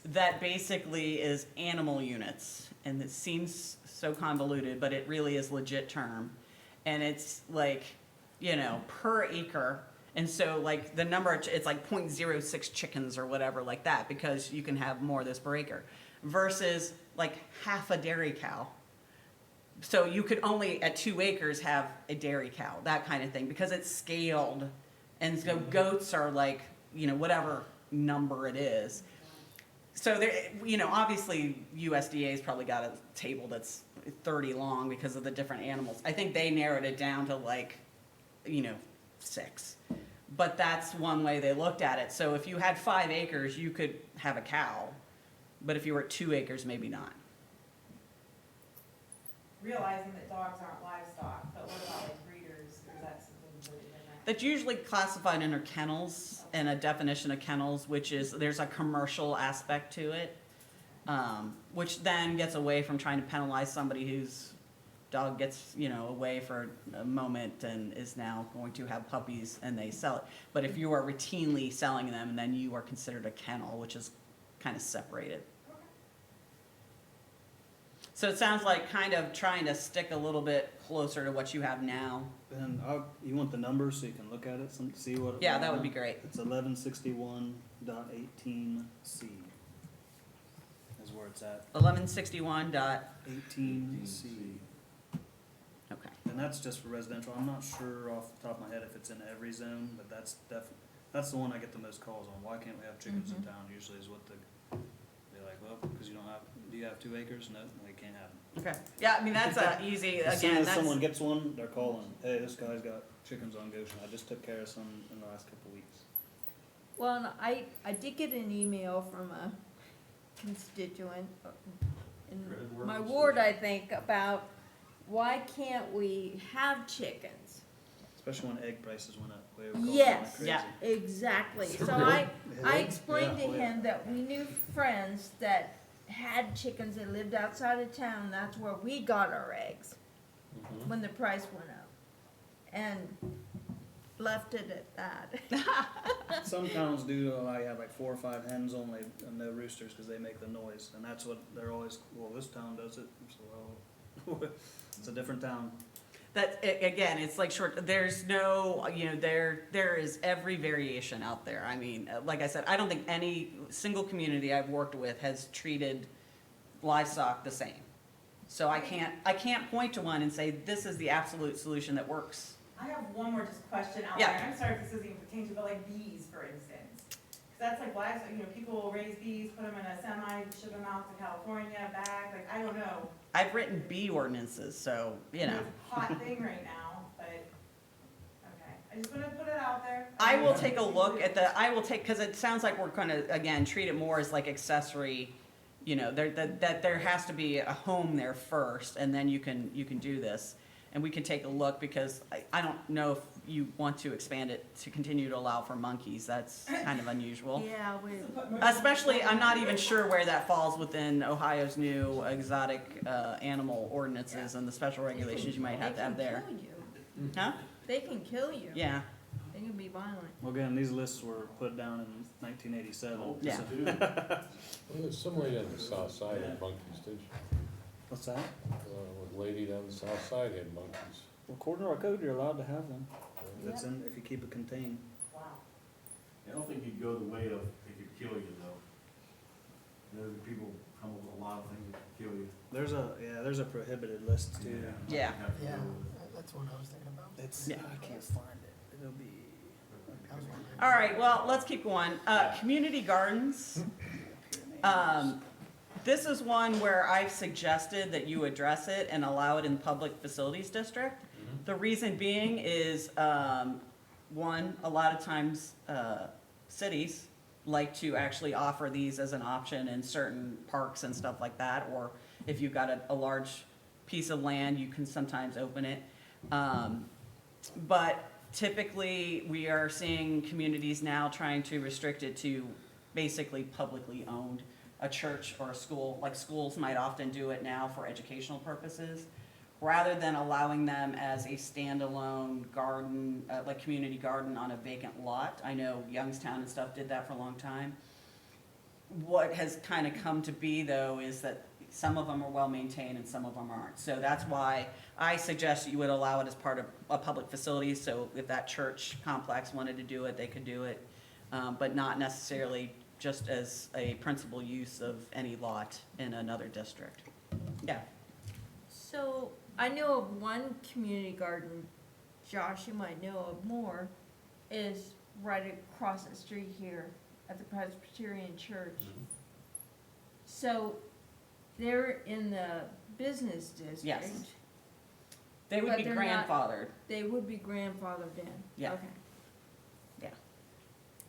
that basically is animal units. And it seems so convoluted, but it really is legit term. And it's like, per acre. And so like the number, it's like 0.06 chickens or whatever like that, because you can have more of this per acre. Versus like half a dairy cow. So you could only, at 2 acres, have a dairy cow, that kind of thing, because it's scaled. And so goats are like, whatever number it is. So there, obviously USDA's probably got a table that's 30 long because of the different animals. I think they narrowed it down to like, 6. But that's one way they looked at it. So if you had 5 acres, you could have a cow. But if you were at 2 acres, maybe not. Realizing that dogs aren't livestock, but what about like breeders, or is that something completely different? That's usually classified under kennels and a definition of kennels, which is there's a commercial aspect to it, which then gets away from trying to penalize somebody whose dog gets, away for a moment and is now going to have puppies and they sell it. But if you are routinely selling them, then you are considered a kennel, which is kind of separated. So it sounds like kind of trying to stick a little bit closer to what you have now. And you want the numbers so you can look at it, see what. Yeah, that would be great. It's 1161.18C is where it's at, 1161 dot, 18C. okay. And that's just for residential. I'm not sure off the top of my head if it's in every zone, but that's the one I get the most calls on. Why can't we have chickens in Mhm. town? Usually is what they're like, well, because do you have 2 acres? No, we can't have them. Okay, yeah, I mean, that's a easy, As soon again, as someone that's, gets one, they're calling, hey, this guy's got chickens on Goshen. I just took care of some in the last couple weeks. Well, and I did get an email from a constituent in my ward, I think, about why can't we have chickens? Especially when egg prices went up. They were calling Yes. like crazy. Yeah. Exactly. So Really? I explained to Yeah. him that we knew friends that had chickens that lived outside of town. That's where we got our eggs when the price went up. And left it at that. Some towns do, I have like 4 or 5 hens only and no roosters because they make the noise. And that's what they're always, well, this town does it. So, well, it's a different town. again, it's like there's no, there is every variation out there. I mean, like I said, I don't think any single community I've worked with has treated livestock the same. So I can't point to one and say, this is the absolute solution that works. I have one more just question out Yeah. there. I'm sorry if this doesn't even pertain to, but like bees, for instance. Because that's like livestock, people will raise bees, put them in a semi, ship them out to California, back, like, I don't know. I've written bee ordinances, so, It's a hot thing right now, but, okay. I just want to put it out there. I will take a look at because it sounds like we're gonna, again, treat it more as like accessory You know, that there has to be a home there first, and then you can do this. And we can take a look, because I don't know if you want to expand it to continue to allow for monkeys. That's kind of unusual. Yeah, we, Especially, I'm not even sure where that falls within Ohio's new exotic animal ordinances and the special regulations you might have to have there. They can kill you. Huh? They can kill you. Yeah, They can be violent. Well, again, these lists were put down in 1987. Yeah. so- Well, there's somebody on the south side had monkeys, didn't you? What's that? A lady down the south side had monkeys. Well, according to our code, you're allowed to have them. That's Yeah. in, if you keep it contained. Wow. I don't think you'd go the way of, it could kill you though. You know, the people come up with a lot of things that could kill you. There's a prohibited list too. Yeah. You have to Yeah, go with it. that's what I was thinking about. It's, Yeah. I can't find it. It'll be. I was wondering. all right, well, let's keep going. Community gardens. This is one where I've suggested that you address it and allow it in public facilities district. The reason being is, one, a lot of times, cities like to actually offer these as an option in certain parks and stuff like that, or if you've got a large piece of land, you can sometimes open it. But typically, we are seeing communities now trying to restrict it to basically publicly owned, a church or a school. Like schools might often do it now for educational purposes, rather than allowing them as a standalone garden, like community garden on a vacant lot. I know Youngstown and stuff did that for a long time. What has kind of come to be though is that some of them are well maintained and some of them aren't. So that's why I suggest you would allow it as part of a public facility. So if that church complex wanted to do it, they could do it, but not necessarily just as a principal use of any lot in another district. Yeah. So, I know of one community garden, Josh, you might know of more, is right across the street here at the Presbyterian Church. So, they're in the business district. Yes. They would But be they're not- grandfathered. They would be grandfathered in? Yeah. Okay. Yeah.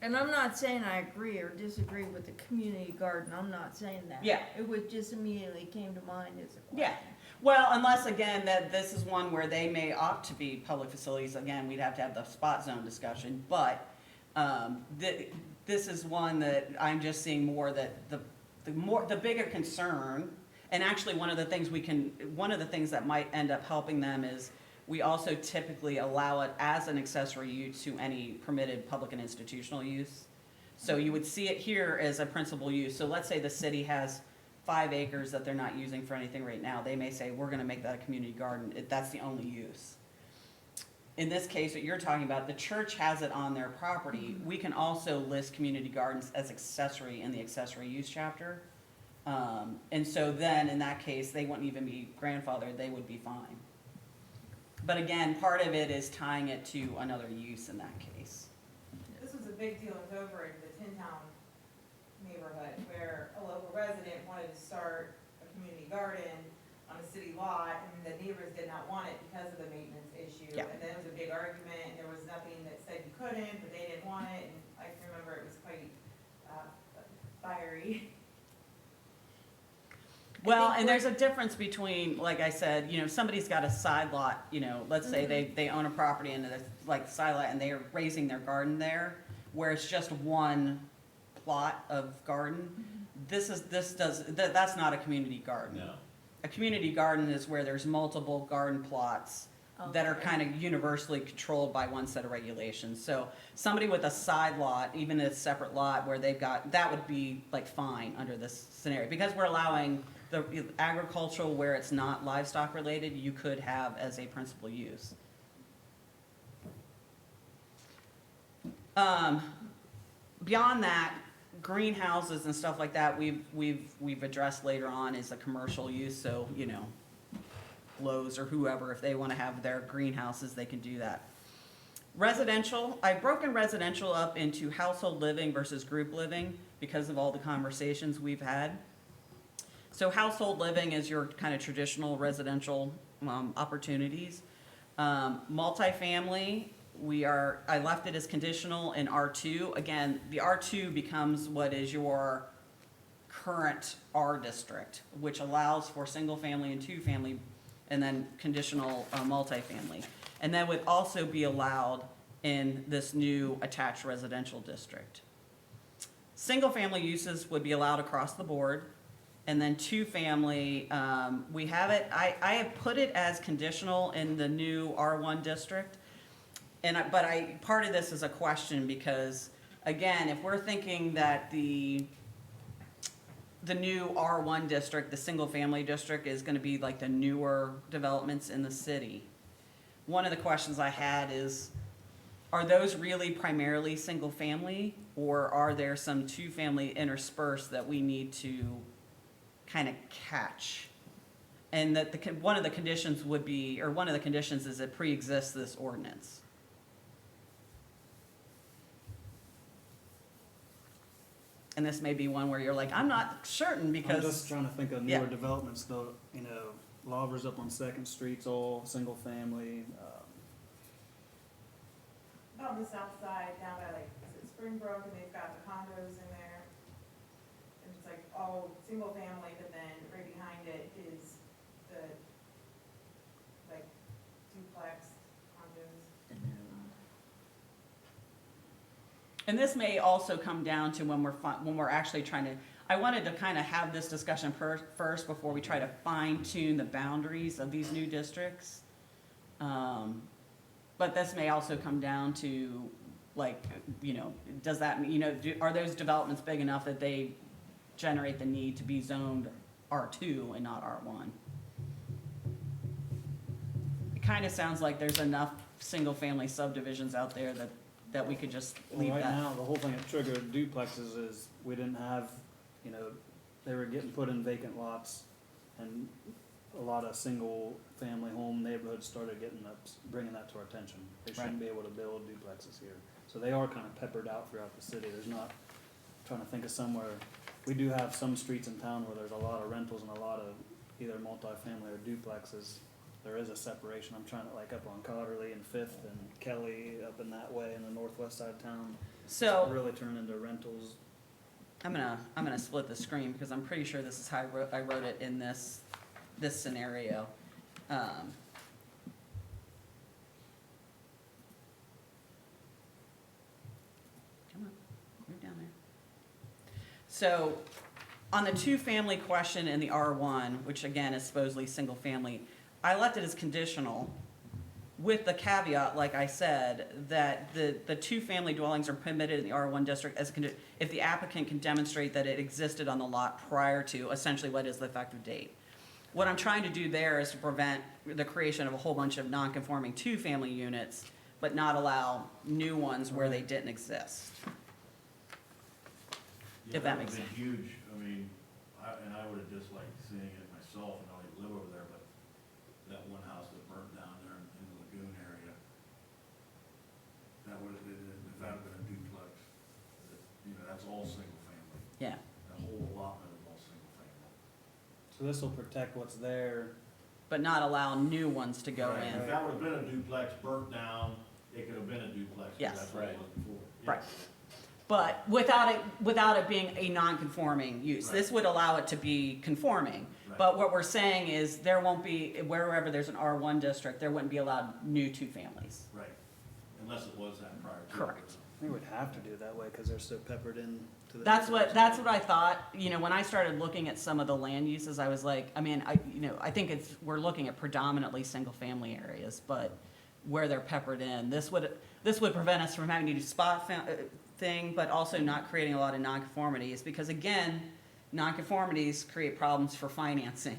And I'm not saying I agree or disagree with the community garden, I'm not saying that. Yeah. It would just immediately came to mind as a question. Yeah. Well, unless again, that this is one where they may opt to be public facilities, again, we'd have to have the spot zone discussion, but, this is one that I'm just seeing more that the bigger concern, and actually one of the things that might end up helping them is we also typically allow it as an accessory use to any permitted public and institutional use. So you would see it here as a principal use. So let's say the city has 5 acres that they're not using for anything right now. They may say, we're gonna make that a community garden. That's the only use. In this case, what you're talking about, the church has it on their property. We can also list community gardens as accessory in the accessory use chapter. And so then, in that case, they wouldn't even be grandfathered, they would be fine. But again, part of it is tying it to another use in that case. This was a big deal over in the Tin Town neighborhood where a local resident wanted to start a community garden on a city lot and the neighbors did not want it because of the maintenance issue. Yeah. And then it was a big argument and there was nothing that said you couldn't, but they didn't want it, and I can remember it was quite, fiery. Well, think and there's a difference between, like I said, you know, somebody's got a side lot, you know, let's say they own a property and it's like side lot and they are raising their garden there, where it's just one plot of garden. That's not a community garden. No. A community garden is where there's multiple garden plots that are Okay. kind of universally controlled by one set of regulations. So somebody with a side lot, even a separate lot where they've got, that would be like fine under this scenario. Because we're allowing the agricultural where it's not livestock related, you could have as a principal use. Beyond that, greenhouses and stuff like that, we've addressed later on as a commercial use, so, you know, Lowe's or whoever, if they wanna have their greenhouses, they can do that. Residential, I've broken residential up into household living versus group living because of all the conversations we've had. So household living is your kind of traditional residential, opportunities. Multifamily, I left it as conditional in R2. Again, the R2 becomes what is your current R district, which allows for single-family and two-family, and then conditional multifamily. And that would also be allowed in this new attached residential district. Single-family uses would be allowed across the board, and then two-family, we have it, I have put it as conditional in the new R1 district. But part of this is a question because, again, if we're thinking that the new R1 district, the single-family district, is gonna be like the newer developments in the city, one of the questions I had is, are those really primarily single-family, or are there some two-family interspersed that we need to kind of catch? And that one of the conditions would be, or one of the conditions is it pre-exists this ordinance. And this may be one where you're like, I'm not certain I'm because, just trying to think of Yeah. newer developments though, you know, Lavers up on Second Street's all single family, On the south side, down by like, is it Springbrook, and they've got the condos in there. And it's like all single family, but then right behind it is the, like, duplex condos. and this may also come down to when we're actually trying to, I wanted to kind of have this discussion first before we try to fine tune the boundaries of these new districts. But this may also come down to, like, you know, does that mean, you know, are those developments big enough that they generate the need to be zoned R2 and not R1? It kind of sounds like there's enough single-family subdivisions out there that we could just well, leave right that. now, the whole thing that triggered duplexes is we didn't have, you know, they were getting put in vacant lots and a lot of single-family home neighborhoods started bringing that to our attention. They shouldn't be able to build duplexes here. So they are kind of peppered out throughout the city. There's not, trying to think of somewhere, we do have some streets in town where there's a lot of rentals and a lot of either multifamily or duplexes. There is a separation. I'm trying to, like, up on Cotterly and Fifth and Kelly, up in that way in the northwest side of town. So. Really turn into rentals. I'm gonna split the screen because I'm pretty sure this is how I wrote it in this scenario. Come on, move down there. So, on the two-family question in the R1, which again is supposedly single-family, I left it as conditional with the caveat, like I said, that the two-family dwellings are permitted in the R1 district as if the applicant can demonstrate that it existed on the lot prior to essentially what is the effective date. What I'm trying to do there is to prevent the creation of a whole bunch of non-conforming two-family units, but not allow new ones where they didn't exist. Yeah, If that makes would've been huge, I mean, I would've just liked seeing it myself, and I don't even live over there, but that one house that burnt down there in the lagoon area, that would've been, if that had been a duplex, you know, that's all single family. Yeah. That whole allotment is all single family. So this will protect what's there. But not allow new ones to go Right, in. If that would've been a duplex burnt down, it could've been a duplex, 'cause Yes. that's what Right. it was before. Right. But without it being a non-conforming use. This would allow it to be conforming. Right. But what we're saying is there won't be, wherever there's an R1 district, there wouldn't be allowed new two families. Right, unless it was that prior to. Correct. We would have to do it that way because they're so peppered in to the. That's what I thought, you know, when I started looking at some of the land uses, I was like, I mean, I think we're looking at predominantly single-family areas, but where they're peppered in, this would prevent us from having to do spot thing, but also not creating a lot of nonconformities, because again, nonconformities create problems for financing.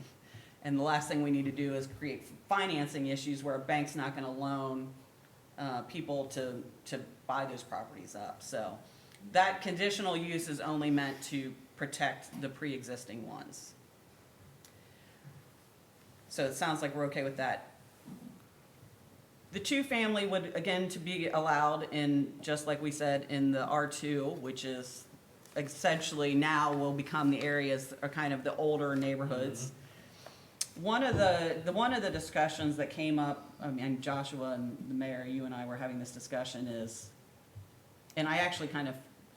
And the last thing we need to do is create financing issues where a bank's not gonna loan people to buy those properties up. So that conditional use is only meant to protect the pre-existing ones. So it sounds like we're okay with that. The two-family would, again, to be allowed in, just like we said, in the R2, which is essentially now will become the areas that are kind of the older neighborhoods. One of the discussions that came up, I mean, Joshua and the mayor, you and I were having this discussion is, and I actually kind of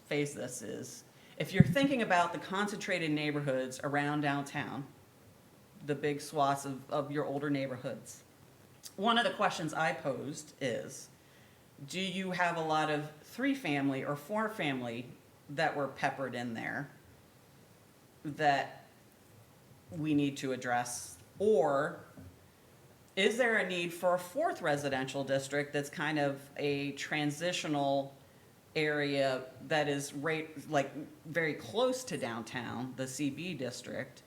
face this is, if you're thinking about the concentrated neighborhoods around downtown, the big swaths of your older neighborhoods, one of the questions I posed is, do you have a lot of 3-family or 4-family that were peppered in there that we need to address? Or is there a need for a 4th residential district that's kind of a transitional area that is like very close to downtown, the CB district,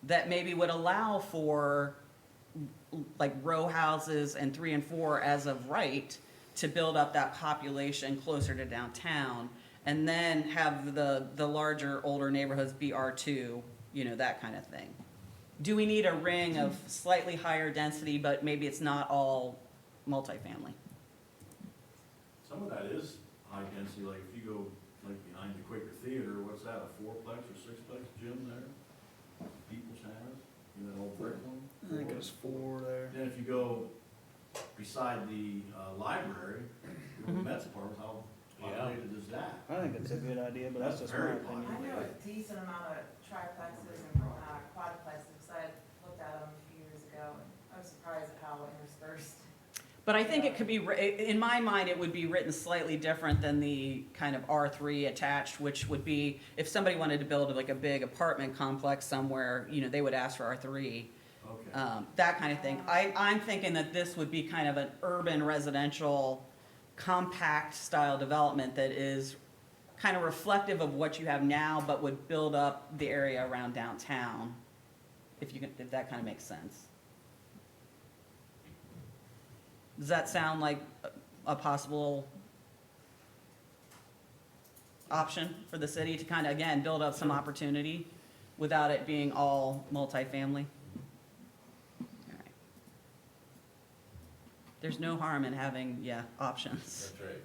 that maybe would allow for like row houses and 3 and 4 as of right to build up that population closer to downtown, and then have the larger, older neighborhoods be R2, you know, that kind of thing. Do we need a ring of slightly higher density, but maybe it's not all multifamily? Some of that is high density, like if you go like behind the Quaker Theater, what's that, a 4-plex or 6-plex gym there? People's has, you know, that old brick one? I think it was 4 there. Then if you go beside the library, the Mhm. Mets apartment, how populated is that? I think it's a good idea, but that's That's just my very opinion. I know a decent amount of triplexes and quadplexes, I looked at them a few years ago, and I was surprised at how interspersed. But I think it could be, in my mind, it would be written slightly different than the kind of R3 attached, which would be, if somebody wanted to build like a big apartment complex somewhere, you know, they would ask for R3, Okay. that kind of thing. I'm thinking that this would be kind of an urban residential compact style development that is kind of reflective of what you have now, but would build up the area around downtown, if that kind of makes sense. Does that sound like a possible option for the city to kind of, again, build up some opportunity without it being all multifamily? All right. There's no harm in having, options. That's right.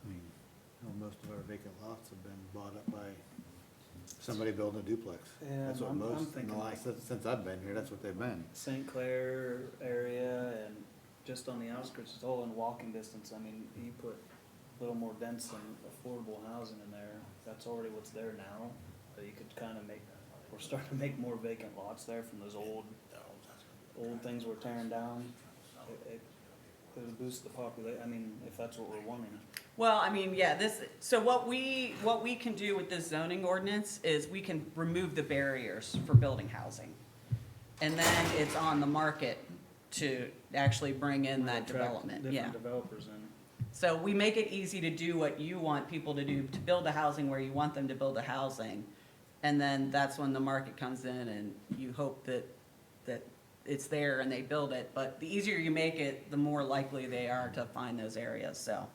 I mean, most of our vacant lots have been bought up by somebody building a duplex. Yeah, That's what I'm most, in thinking the last, like- since I've been here, that's what they've been. St. Clair area and just on the outskirts, it's all in walking distance. I mean, you put a little more dense and affordable housing in there, that's already what's there now. But you could kind of make, we're starting to make more vacant lots there from those old things we're tearing down. It would boost the population, I mean, if that's what we're wanting. Well, I mean, so what we can do with this zoning ordinance is we can remove the barriers for building housing. And then it's on the market to actually bring in that Attract development, yeah. Different developers in. So we make it easy to do what you want people to do, to build a housing where you want them to build a housing. And then that's when the market comes in and you hope that it's there and they build it. But the easier you make it, the more likely they are to find those areas, so.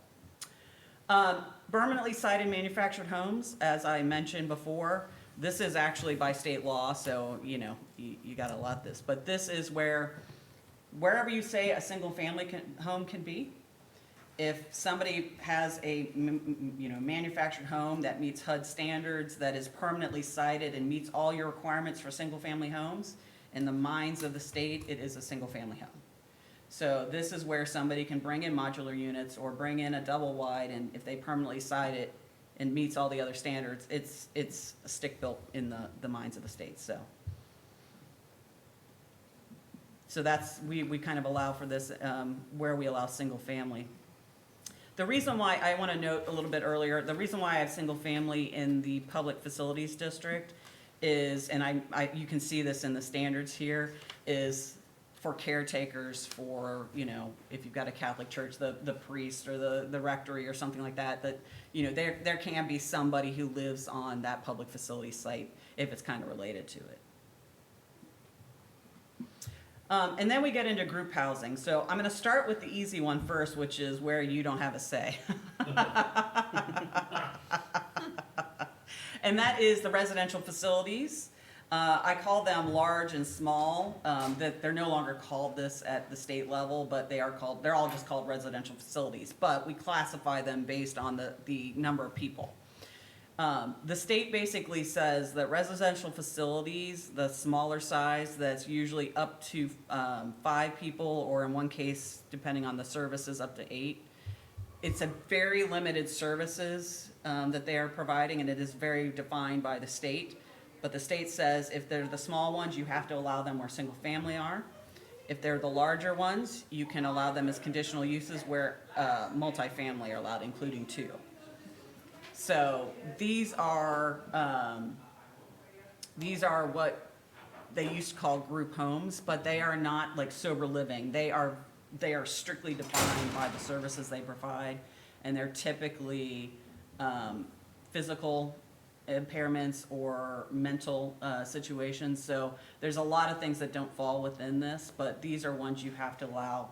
Permanently sited manufactured homes, as I mentioned before, this is actually by state law, so, you know, you gotta love this. But this is wherever you say a single family home can be, if somebody has a, manufactured home that meets HUD standards, that is permanently sited and meets all your requirements for single-family homes, in the minds of the state, it is a single-family home. So this is where somebody can bring in modular units or bring in a double wide, and if they permanently site it and meets all the other standards, it's a stick-built in the minds of the state, so. So that's, we kind of allow for this, where we allow single-family. The reason why, I want to note a little bit earlier, the reason why I have single-family in the public facilities district is, and you can see this in the standards here, is for caretakers, for, if you've got a Catholic church, the priest or the rectory or something like that, there can be somebody who lives on that public facility site if it's kind of related to it. And then we get into group housing. So I'm going to start with the easy one first, which is where you don't have a say. And that is the residential facilities. I call them large and small, that they're no longer called this at the state level, but they're all just called residential facilities. But we classify them based on the number of people. The state basically says that residential facilities, the smaller size, that's usually up to 5 people, or in one case, depending on the services, up to 8. It's a very limited services that they are providing, and it is very defined by the state. But the state says if they're the small ones, you have to allow them where single family are. If they're the larger ones, you can allow them as conditional uses where multifamily are allowed, including 2. So these are what they used to call group homes, but they are not like sober living. They are strictly defined by the services they provide, and they're typically physical impairments or mental situations. So there's a lot of things that don't fall within this, but these are ones you have to allow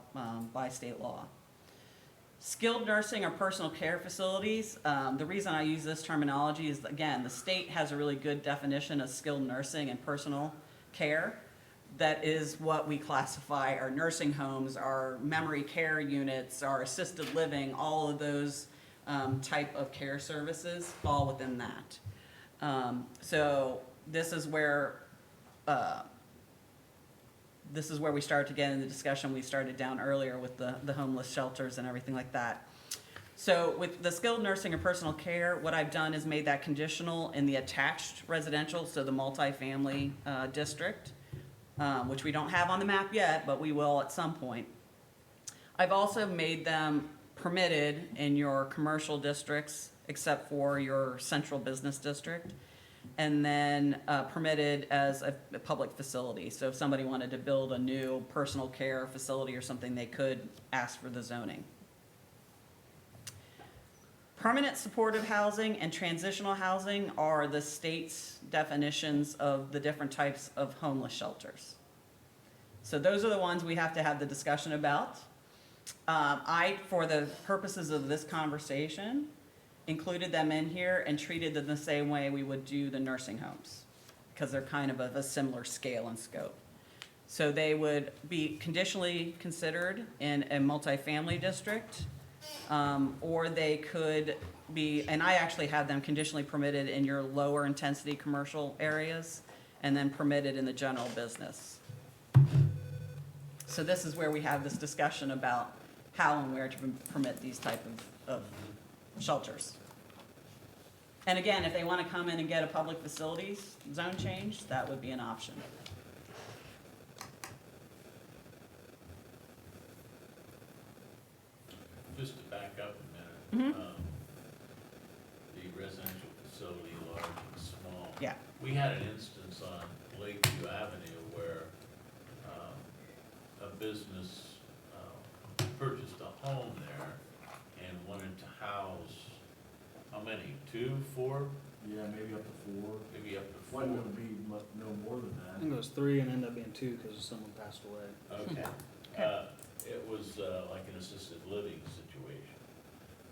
by state law. Skilled nursing or personal care facilities, the reason I use this terminology is, again, the state has a really good definition of skilled nursing and personal care. That is what we classify our nursing homes, our memory care units, our assisted living, all of those type of care services fall within that. So this is where we start to get in the discussion we started down earlier with the homeless shelters and everything like that. So with the skilled nursing and personal care, what I've done is made that conditional in the attached residential, so the multifamily district, which we don't have on the map yet, but we will at some point. I've also made them permitted in your commercial districts, except for your central business district, and then permitted as a public facility. So if somebody wanted to build a new personal care facility or something, they could ask for the zoning. Permanent supportive housing and transitional housing are the state's definitions of the different types of homeless shelters. So those are the ones we have to have the discussion about. For the purposes of this conversation, included them in here and treated them the same way we would do the nursing homes, because they're kind of a similar scale and scope. So they would be conditionally considered in a multifamily district, or they could be, and I actually had them conditionally permitted in your lower intensity commercial areas, and then permitted in the general business. So this is where we have this discussion about how and where to permit these type of shelters. And again, if they want to come in and get a public facilities zone change, that would be an option. Just to back up a minute. Mhm. The residential facility, large and small. Yeah. We had an instance on Lakeview Avenue where a business purchased a home there and wanted to house, how many, 2, 4, Yeah, maybe up to 4. maybe up to 4? One would be no more than I that. think it was 3 and ended up being 2 because someone passed away. Okay. It was like an assisted living situation.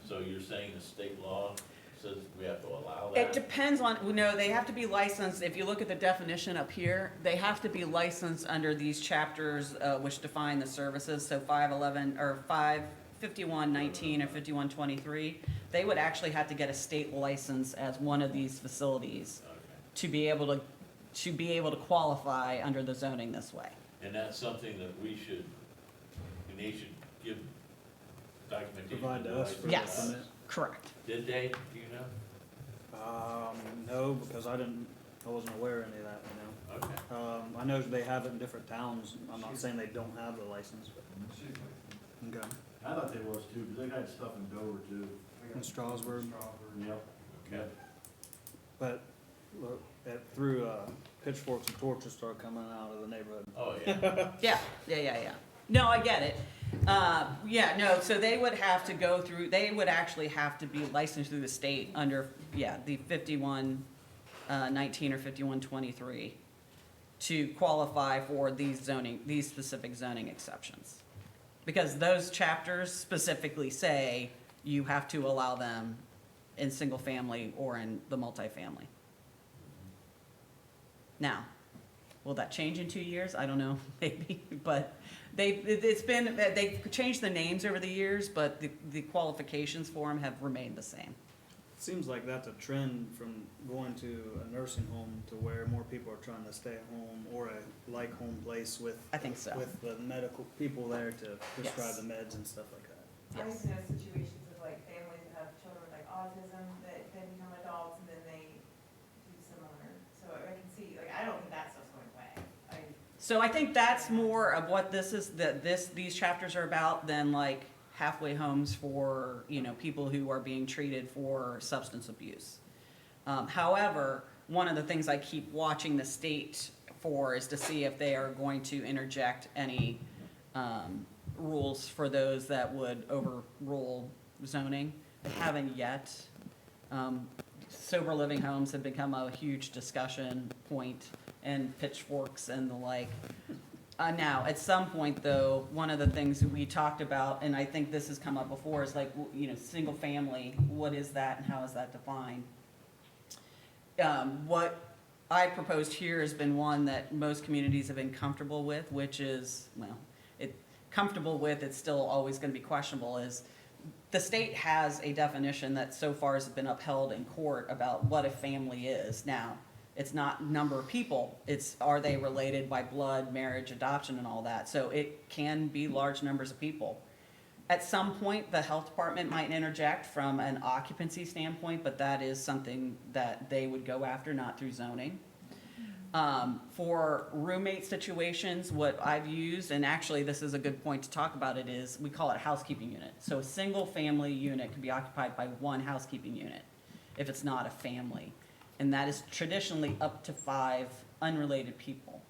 So you're saying the state law says we have to allow that? It depends on, no, they have to be licensed. If you look at the definition up here, they have to be licensed under these chapters which define the services. So 511 or 55119 or 5123, they would actually have to get a state license as one of these facilities Okay. to be able to qualify under the zoning this way. And that's something that we should, and they should give documentation. Provide to us for the Yes. permit. Correct. Did they, do you know? No, because I wasn't aware of any of that, you Okay. know. I know they have it in different towns. I'm not saying they don't have the license, but. Okay. I thought they was too, because they had stuff in Dover too. In Strasburg. Yep. Okay. But look, through pitchforks and torches start coming out of the neighborhood. Oh, yeah. Yeah. No, I get it. So they would have to go through, they would actually have to be licensed through the state under, the 5119 or 5123 to qualify for these specific zoning exceptions. Because those chapters specifically say you have to allow them in single family or in the multifamily. Now, will that change in 2 years? I don't know, maybe, but they've changed the names over the years, but the qualifications for them have remained the same. Seems like that's a trend from going to a nursing home to where more people are trying to stay at home or a like home place with. I think so. With the medical people there to prescribe Yes. the meds and stuff like that. I used to know situations of like families that have children with like autism that then become adults and then they do similar. So I can see, like, I don't think that stuff's going away. So I think that's more of what this is, that these chapters are about than like halfway homes for, you know, people who are being treated for substance abuse. However, one of the things I keep watching the state for is to see if they are going to interject any rules for those that would overrule zoning. They haven't yet. Sober living homes have become a huge discussion point, and pitchforks and the like. Now, at some point, though, one of the things we talked about, and I think this has come up before, is like, you know, single family, what is that and how is that defined? What I proposed here has been one that most communities have been comfortable with, which is, well, it's still always gonna be questionable, is the state has a definition that so far has been upheld in court about what a family is. Now, it's not number of people, it's are they related by blood, marriage, adoption, and all that. So it can be large numbers of people. At some point, the health department might interject from an occupancy standpoint, but that is something that they would go after, not through zoning. For roommate situations, what I've used, and actually this is a good point to talk about it, is we call it a housekeeping unit. So a single family unit can be occupied by one housekeeping unit if it's not a family. And that is traditionally up to 5 unrelated people.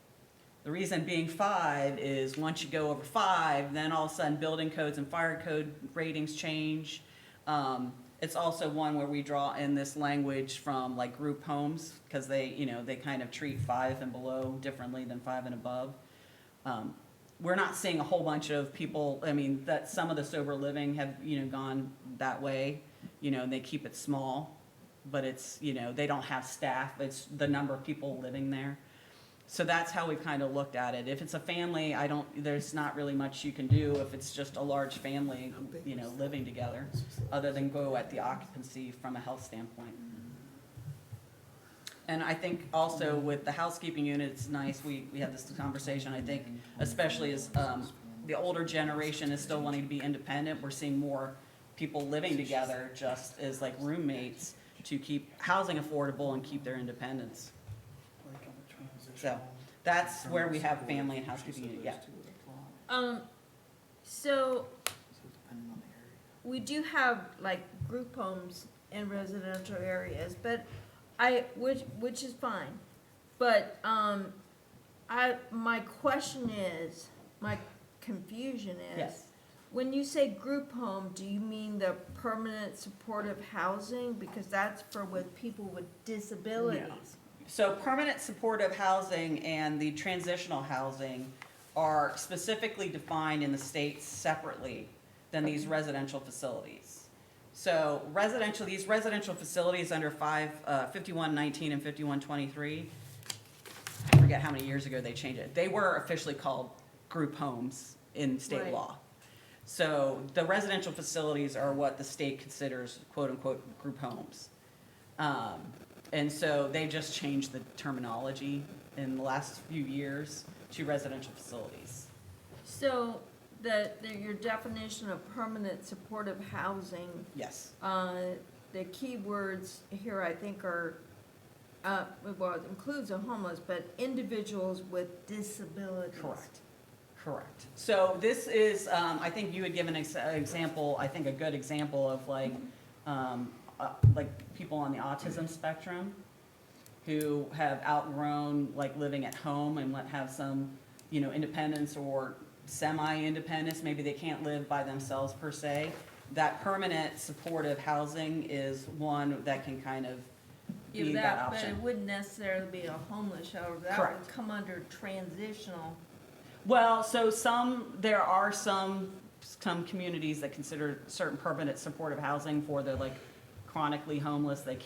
The reason being 5 is once you go over 5, then all of a sudden building codes and fire code ratings change. It's also one where we draw in this language from like group homes, because they, you know, they kind of treat 5 and below differently than 5 and above. We're not seeing a whole bunch of people, I mean, that some of the sober living have, you know, gone that way, you know, and they keep it small, but it's, you know, they don't have staff, it's the number of people living there. So that's how we've kind of looked at it. If it's a family, there's not really much you can do if it's just a large family, you know, living together, other than go at the occupancy from a health standpoint. And I think also with the housekeeping unit, it's nice, we had this conversation, I think, especially as the older generation is still wanting to be independent, we're seeing more people living together just as like roommates to keep housing affordable and keep their independence. So that's where we have family and housekeeping unit, yeah. So we do have like group homes in residential areas, but which is fine. But, my question is, my confusion is. Yes. When you say group home, do you mean the permanent supportive housing? Because that's for with people with disabilities. So permanent supportive housing and the transitional housing are specifically defined in the state separately than these residential facilities. So these residential facilities under 5119 and 5123, I forget how many years ago they changed it. They were officially called group homes in state Right. law. So the residential facilities are what the state considers quote-unquote group homes. And so they just changed the terminology in the last few years to residential facilities. So your definition of permanent supportive housing, Yes, the key words here I think are, well, it includes the homeless, but individuals with disabilities. correct. So this is, I think you had given an example, I think a good example of like people on the autism spectrum who have outgrown like living at home and have some, you know, independence or semi-independence. Maybe they can't live by themselves per se. That permanent supportive housing is one that can kind of be that But it option. wouldn't necessarily be a homeless shelter. That Correct. would come under transitional. Well, so there are some communities that consider certain permanent supportive housing for the like chronically homeless. They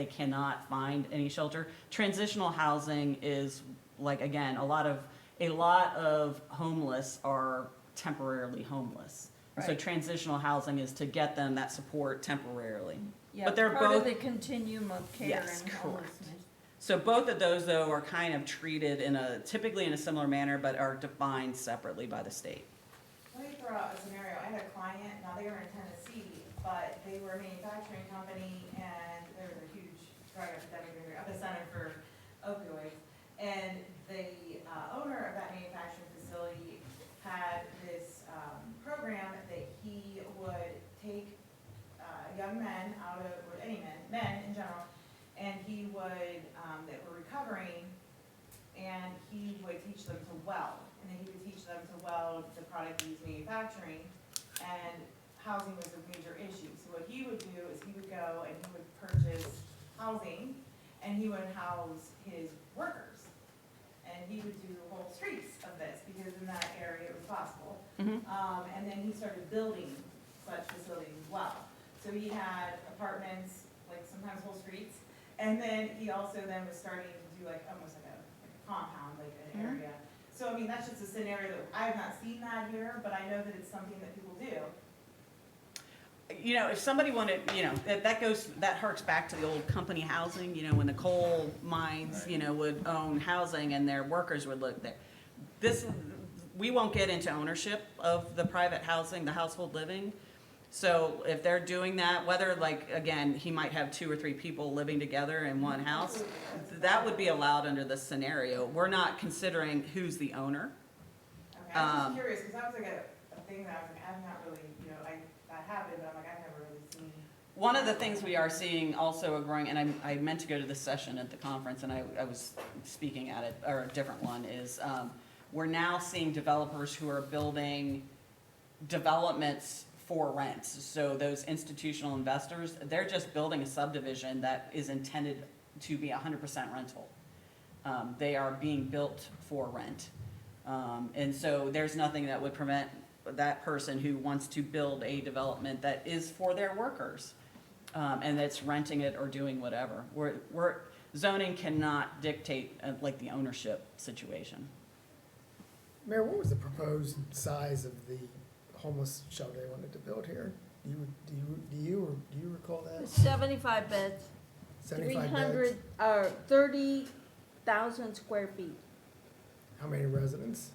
cannot find any shelter. Transitional housing is like, again, a lot of homeless are temporarily homeless. So Right. transitional housing is to get them that support temporarily. Yeah, But they're part of both- the continuum of care Yes, and correct. homelessness. So both of those, though, are kind of treated typically in a similar manner, but are defined separately by the state. Let me throw out a scenario. I had a client, now they were in Tennessee, but they were a manufacturing company and there was a huge drug epidemic, epicenter for opioids. And the owner of that manufacturing facility had this program that he would take young men out of, or any men in general, and he would, that were recovering, and he would teach them to weld. And then he would teach them to weld the product he was manufacturing, and housing was a major issue. So what he would do is he would go and he would purchase housing, and he would house his workers. And he would do whole streets of this, because in that area it was possible. Mhm. And then he started building such facilities as well. So he had apartments, like sometimes whole streets, and then he also then was starting to do like almost like a compound, like an Mhm. area. So I mean, that's just a scenario that, I have not seen that here, but I know that it's something that people do. You know, if somebody wanted, you know, that harks back to the old company housing, you know, when the coal mines, you know, would own housing and their workers would live there. We won't get into ownership of the private housing, the household living. So if they're doing that, whether like, again, he might have 2 or 3 people living together in one house, that would be allowed under this scenario. We're not considering who's the owner. Okay, I was Um, just curious, because that was like a thing that I was like, I've not really, you know, that happened, but I'm like, I've never really seen. One of the things we are seeing also a growing, and I meant to go to this session at the conference, and I was speaking at it, or a different one, is we're now seeing developers who are building developments for rents. So those institutional investors, they're just building a subdivision that is intended to be 100% rental. They are being built for rent. And so there's nothing that would prevent that person who wants to build a development that is for their workers, and that's renting it or doing whatever. Zoning cannot dictate like the ownership situation. Mayor, what was the proposed size of the homeless shelter they wanted to build here? Do you recall that? 75 beds, 75 300, beds? or 30,000 square feet, How many residents?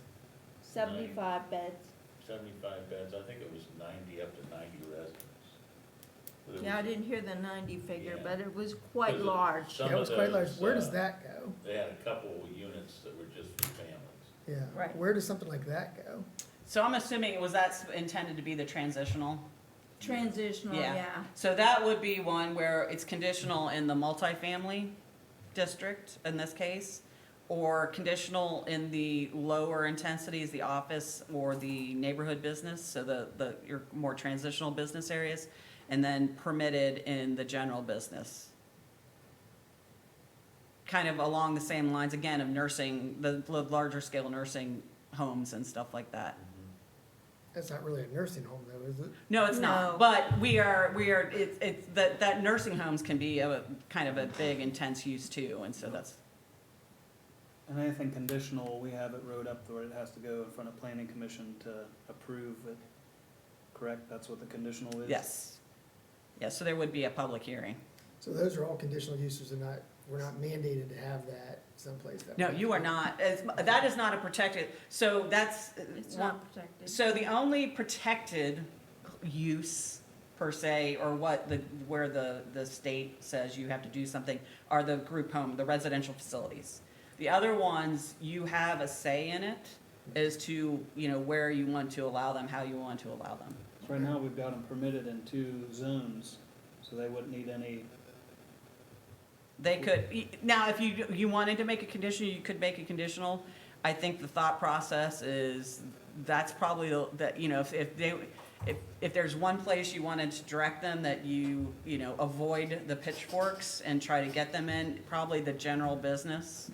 75 beds. 75 beds, I think it was 90, up to 90 residents. But it Yeah, I was- didn't hear the 90 figure, Yeah. but it was quite Because large. some Yeah, it was of quite large. those, Where does that go? They had a couple of units that were just for families. Yeah. Right. Where does something like that go? So I'm assuming, was that intended to be the transitional? Transitional, Yeah. yeah. So that would be one where it's conditional in the multifamily district in this case, or conditional in the lower intensities, the office or the neighborhood business, so your more transitional business areas, and then permitted in the general business. Kind of along the same lines, again, of nursing, the larger scale nursing homes and stuff like that. That's not really a nursing home though, is it? No, it's No. not, but that nursing homes can be a kind of a big intense use too, and so that's, And anything conditional, we have it wrote up where it has to go in front of planning commission to approve it, correct? That's what the conditional is? yes. Yes, so there would be a public hearing. So those are all conditional uses and we're not mandated to have that someplace. That No, way. you are not, that is not a protected, so that's. It's not protected. So the only protected use per se, or where the state says you have to do something, are the group home, the residential facilities. The other ones, you have a say in it as to, where you want to allow them, how you want to allow them. So right now, we've got them permitted in 2 zones, so they wouldn't need any, They could, now, if you wanted to make a condition, you could make it conditional. I think the thought process is, that's probably, if there's one place you wanted to direct them, that you avoid the pitchforks and try to get them in, probably the general business.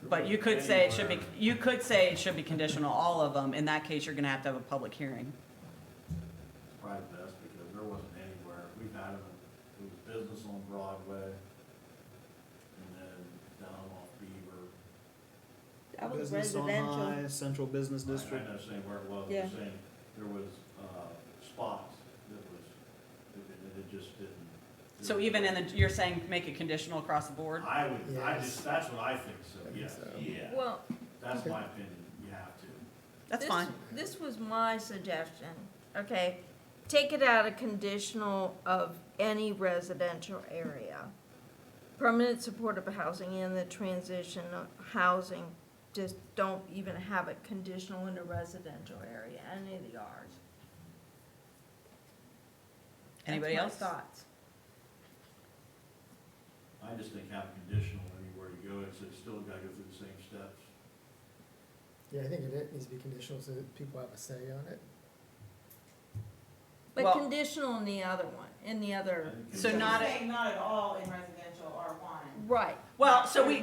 But you could say it should be conditional, all of them. In that case, you're gonna have to have a public hearing. It's probably best because there wasn't anywhere, we've had it, it was business on Broadway, and then down off Beaver. That was Business on residential. High, Central Business I District. know saying where it was, Yeah. I'm saying there was, spots that was, it just didn't. So even in the, you're saying make it conditional across the board? I would, I Yes. just, that's what I think, so, I think yes, so. Yeah. Well, that's Okay. my opinion, you have to. That's this- fine. This was my suggestion, okay? Take it out of conditional of any residential area. Permanent supportive housing in the transition housing, just don't even have it conditional in a residential area, any of the Rs. Anybody That's my else? thoughts. I just think have conditional anywhere you go, it's still gotta go through the same steps. Yeah, I think it needs to be conditional so that people have a say on it. But Well- conditional in the other one, in the other, So you're not, saying not at all in residential R1. right, well, so we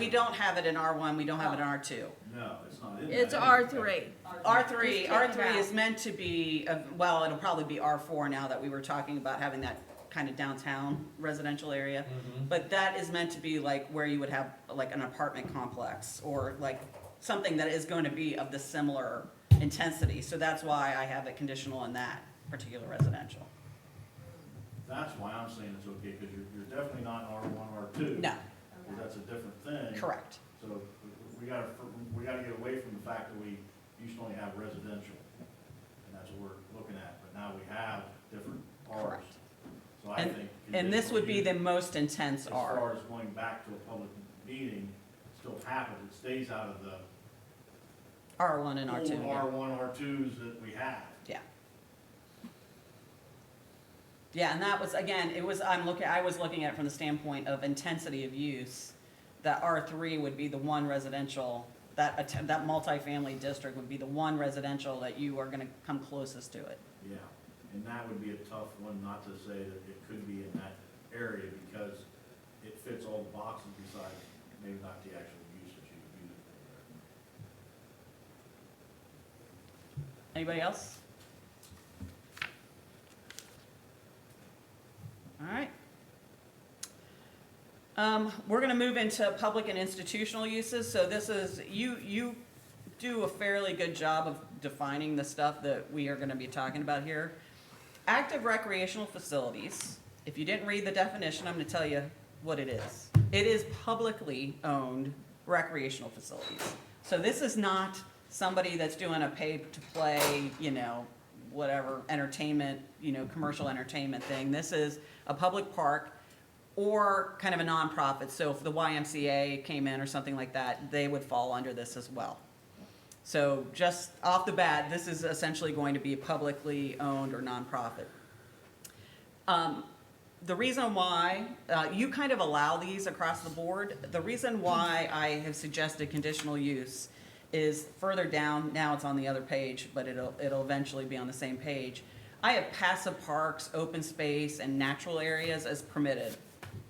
don't have it in R1, we don't have it in R2. No, it's not in that. it's R3. R3, Just take it R3 is out. meant to be, well, it'll probably be R4 now that we were talking about having that kind of downtown residential area. Mhm. But that is meant to be like where you would have like an apartment complex or like something that is going to be of the similar intensity. So that's why I have it conditional in that particular residential. That's why I'm saying it's okay, because you're definitely not in R1, R2. No, Because that's a different thing. correct. So we gotta get away from the fact that we used to only have residential, and that's what we're looking at, but now we have different Rs. Correct. So I think. And this would be the conditional most intense use, As R. far as going back to a public meeting, still happens, it stays out of the R1 and old R2. Yeah. R1, R2s that we have. Yeah. Yeah, and that was, again, I was looking at it from the standpoint of intensity of use. That R3 would be the one residential, that multifamily district would be the one residential that you are gonna come closest to it. Yeah, and that would be a tough one not to say that it could be in that area, because it fits all the boxes besides maybe not the actual use that you would use it for. Anybody else? All right. We're gonna move into public and institutional uses, so this is, you do a fairly good job of defining the stuff that we are gonna be talking about here. Active recreational facilities, if you didn't read the definition, I'm gonna tell you what it is. It is publicly owned recreational facilities. So this is not somebody that's doing a pay-to-play, whatever, entertainment, commercial entertainment thing. This is a public park or kind of a nonprofit. So if the YMCA came in or something like that, they would fall under this as well. So just off the bat, this is essentially going to be publicly owned or nonprofit. The reason why, you kind of allow these across the board. The reason why I have suggested conditional use is further down, now it's on the other page, but it'll eventually be on the same page. I have passive parks, open space, and natural areas as permitted,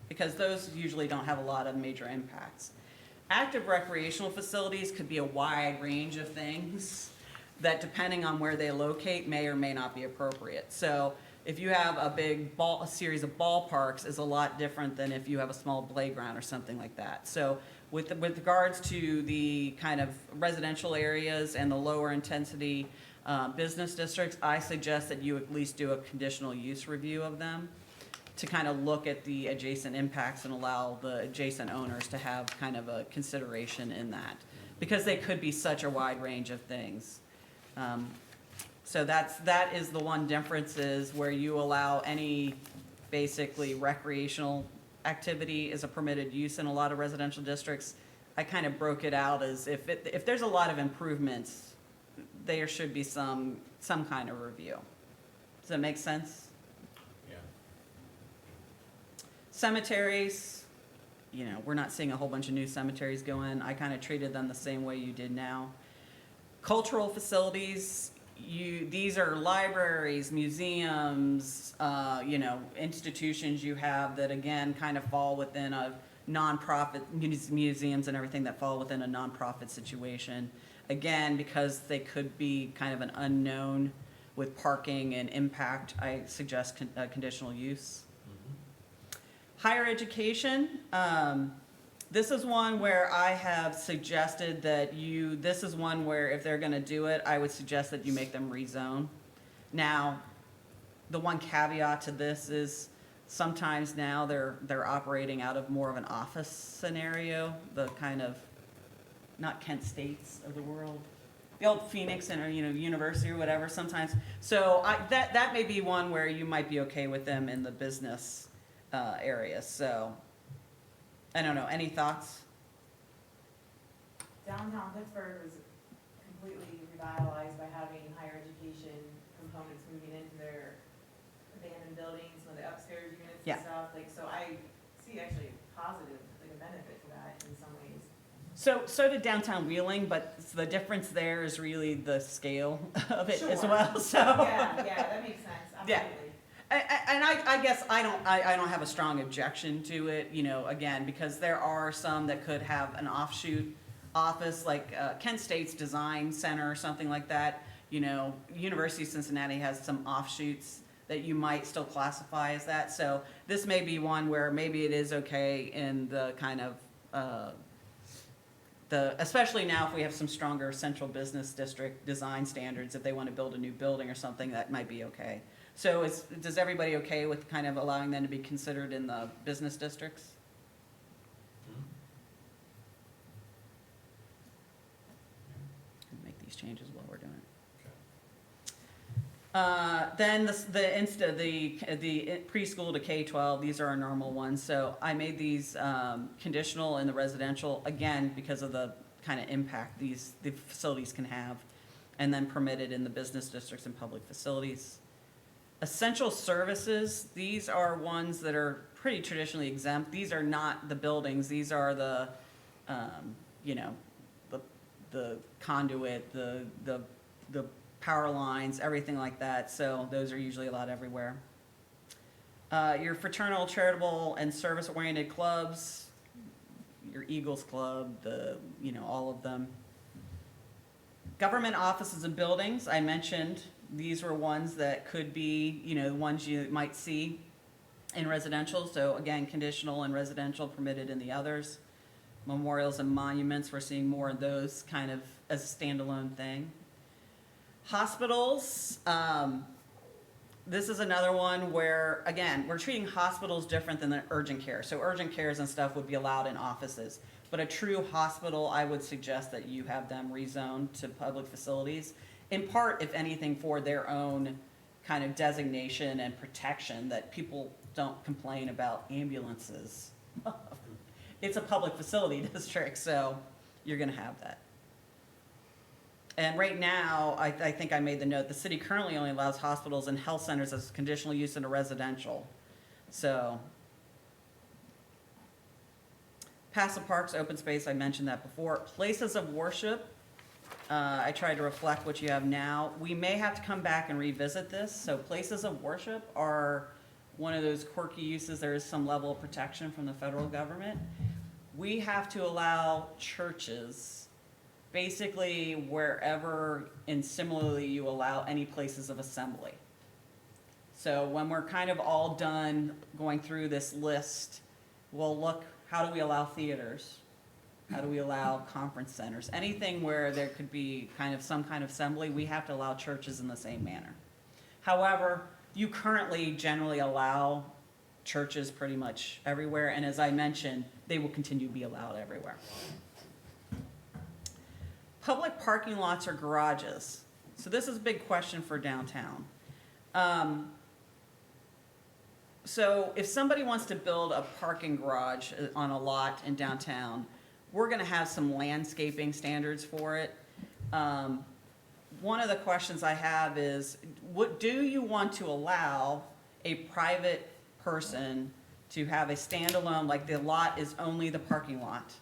because those usually don't have a lot of major impacts. Active recreational facilities could be a wide range of things that, depending on where they locate, may or may not be appropriate. So if you have a series of ballparks is a lot different than if you have a small playground or something like that. So with regards to the kind of residential areas and the lower intensity business districts, I suggest that you at least do a conditional use review of them to kind of look at the adjacent impacts and allow the adjacent owners to have kind of a consideration in that, because they could be such a wide range of things. So that is the one difference, is where you allow any basically recreational activity is a permitted use in a lot of residential districts. I kind of broke it out as if there's a lot of improvements, there should be some kind of review. Does that make sense? Yeah. Cemeteries, we're not seeing a whole bunch of new cemeteries go in. I kind of treated them the same way you did now. Cultural facilities, these are libraries, museums, institutions you have that again kind of fall within a nonprofit, museums and everything that fall within a nonprofit situation. Again, because they could be kind of an unknown with parking and impact, I suggest conditional use. Higher education, This is one where I have suggested that this is one where if they're gonna do it, I would suggest that you make them rezone. Now, the one caveat to this is sometimes now they're operating out of more of an office scenario, the kind of, not Kent States of the world, the old Phoenix and, university or whatever sometimes. So that may be one where you might be okay with them in the business area, so. I don't know, any thoughts? Downtown Pittsburgh was completely revitalized by having higher education components moving into their abandoned buildings, some of the upstairs units Yeah. and stuff, like, so I see actually positive, like a benefit to that in some ways. So did downtown Wheeling, but the difference there is really the scale of it as Sure. well, so. Yeah, that makes sense, Yeah. absolutely. And I guess I don't have a strong objection to it, again, because there are some that could have an offshoot office, like Kent State's Design Center or something like that. University of Cincinnati has some offshoots that you might still classify as that. So this may be one where maybe it is okay in the kind of, especially now if we have some stronger central business district design standards, if they want to build a new building or something, that might be okay. So does everybody okay with kind of allowing them to be considered in the business districts? Make these changes while we're doing it. Then the preschool to K-12, these are our normal ones. So I made these conditional in the residential, again, because of the kind of impact the facilities can have, and then permitted in the business districts and public facilities. Essential services, these are ones that are pretty traditionally exempt. These are not the buildings, these are the conduit, the power lines, everything like that. So those are usually allowed everywhere. Your fraternal, charitable, and service-oriented clubs, your Eagles Club, all of them. Government offices and buildings, I mentioned, these were ones that could be, the ones you might see in residential. So again, conditional and residential, permitted in the others. Memorials and monuments, we're seeing more of those kind of as a standalone thing. Hospitals, this is another one where, again, we're treating hospitals different than the urgent care. So urgent cares and stuff would be allowed in offices. But a true hospital, I would suggest that you have them rezoned to public facilities. In part, if anything, for their own kind of designation and protection, that people don't complain about ambulances. It's a public facility district, so you're gonna have that. And right now, I think I made the note, the city currently only allows hospitals and health centers as conditional use in a residential. So. Passive parks, open space, I mentioned that before. Places of worship, I tried to reflect what you have now. We may have to come back and revisit this. So places of worship are one of those quirky uses. There is some level of protection from the federal government. We have to allow churches, basically wherever, and similarly you allow any places of assembly. So when we're kind of all done going through this list, we'll look, how do we allow theaters? How do we allow conference centers? Anything where there could be kind of some kind of assembly, we have to allow churches in the same manner. However, you currently generally allow churches pretty much everywhere, and as I mentioned, they will continue to be allowed everywhere. Public parking lots or garages. So this is a big question for downtown. So if somebody wants to build a parking garage on a lot in downtown, we're gonna have some landscaping standards for it. One of the questions I have is, do you want to allow a private person to have a standalone, like the lot is only the parking lot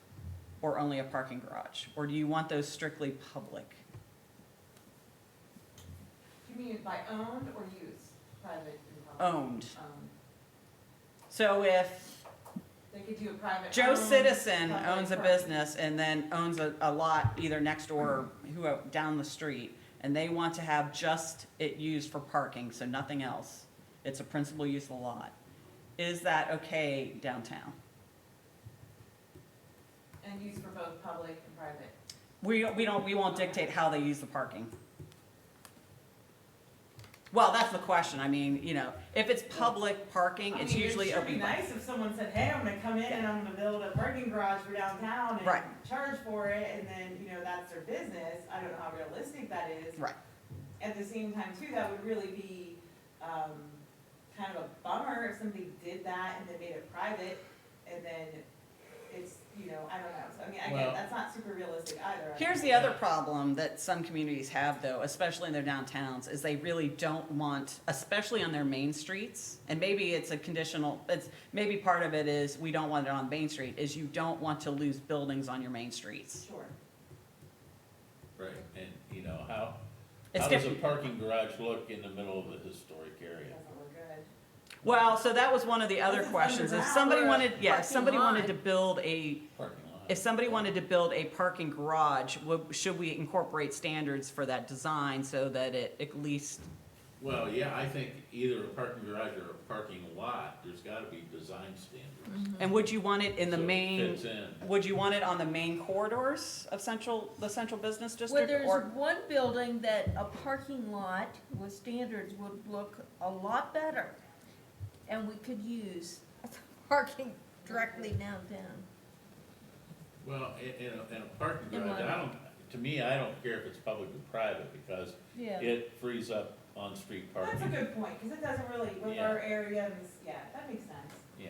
or only a parking garage? Or do you want those strictly public? You mean by owned or used, private and public? Owned. So if They could do a private. Joe owned, Citizen public owns a park. business and then owns a lot either next door or down the street, and they want to have just it used for parking, so nothing else. It's a principal use of the lot. Is that okay downtown? And used for both public and private. We won't dictate how they use the parking. Well, that's the question. I mean, you know, if it's public parking, it's usually It should be open. nice if someone said, hey, I'm gonna come in and I'm gonna build a parking garage for downtown and Right. charge for it, and then, you know, that's their business. I don't know how realistic that is. Right. At the same time too, that would really be, kind of a bummer if somebody did that and then made it private, and then it's, you know, I don't know. So, I mean, Well- again, that's not super realistic either. Here's the other problem that some communities have though, especially in their downtowns, is they really don't want, especially on their main streets, and maybe it's a conditional, maybe part of it is we don't want it on Main Street, is you don't want to lose buildings on your main streets. Sure. Right, and you know, how It's does a different. parking garage look in the middle of a historic area? Doesn't look good. Well, so that was one of the other Unless it's questions. If underground somebody or a wanted, yeah, if parking somebody wanted lot. to build a, Parking lot. if somebody wanted to build a parking garage, should we incorporate standards for that design so that it at least, Well, yeah, I think either a parking garage or a parking lot, there's gotta be design standards. and would you want it in the So it main, Fits in. would you want it on the main corridors of the central business Well, district? there's Or, one building that a parking lot with standards would look a lot better. And we could use parking directly downtown. Well, in a parking In garage, one. I don't, to me, I don't care if it's public or private, because Yeah. it frees up on-street That's a parking. good point, because it doesn't really, with Yeah. our areas, yeah, that makes sense. Yeah,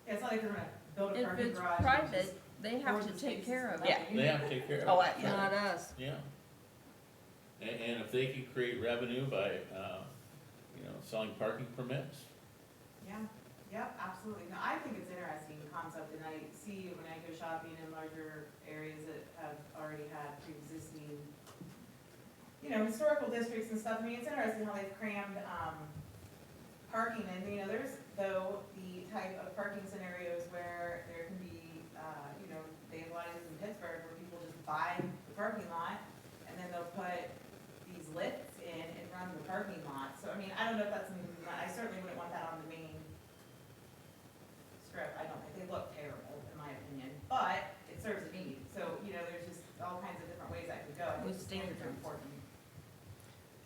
Yeah, it's not like they're gonna build a If parking it's garage. and private, just they have board to the take spaces care of for it, Yeah. they have to take care of it. oh, yeah. not us. Yeah. And if they can create revenue by, you know, selling parking permits, Yeah, yep, absolutely. No, I think it's an interesting concept, and I see when I go shopping in larger areas that have already had pre-existing, you know, historical districts and stuff. I mean, it's interesting how they've crammed, parking in. You know, there's, though, the type of parking scenarios where there can be, you know, they have a lot of this in Pittsburgh, where people just buy the parking lot, and then they'll put these lifts in and run the parking lot. So, I mean, I don't know if that's something, I certainly wouldn't want that on the main strip. I don't think they look terrible, in my opinion, but it serves a need. So, you know, there's just all kinds of different ways that could go. I think With standards are standards. important.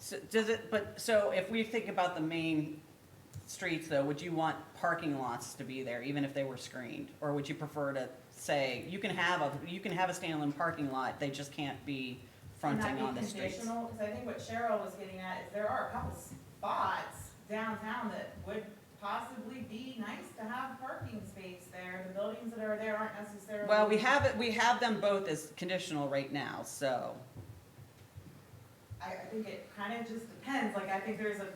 So does it, but, so if we think about the main streets though, would you want parking lots to be there, even if they were screened? Or would you prefer to say, you can have a standalone parking lot, they just can't be fronting on the Can that be streets? conditional? Because I think what Cheryl was getting at is there are a couple spots downtown that would possibly be nice to have parking space there. The buildings that are there aren't necessarily. Well, we have them both as conditional right now, so, I think it kind of just depends, like, I think there's a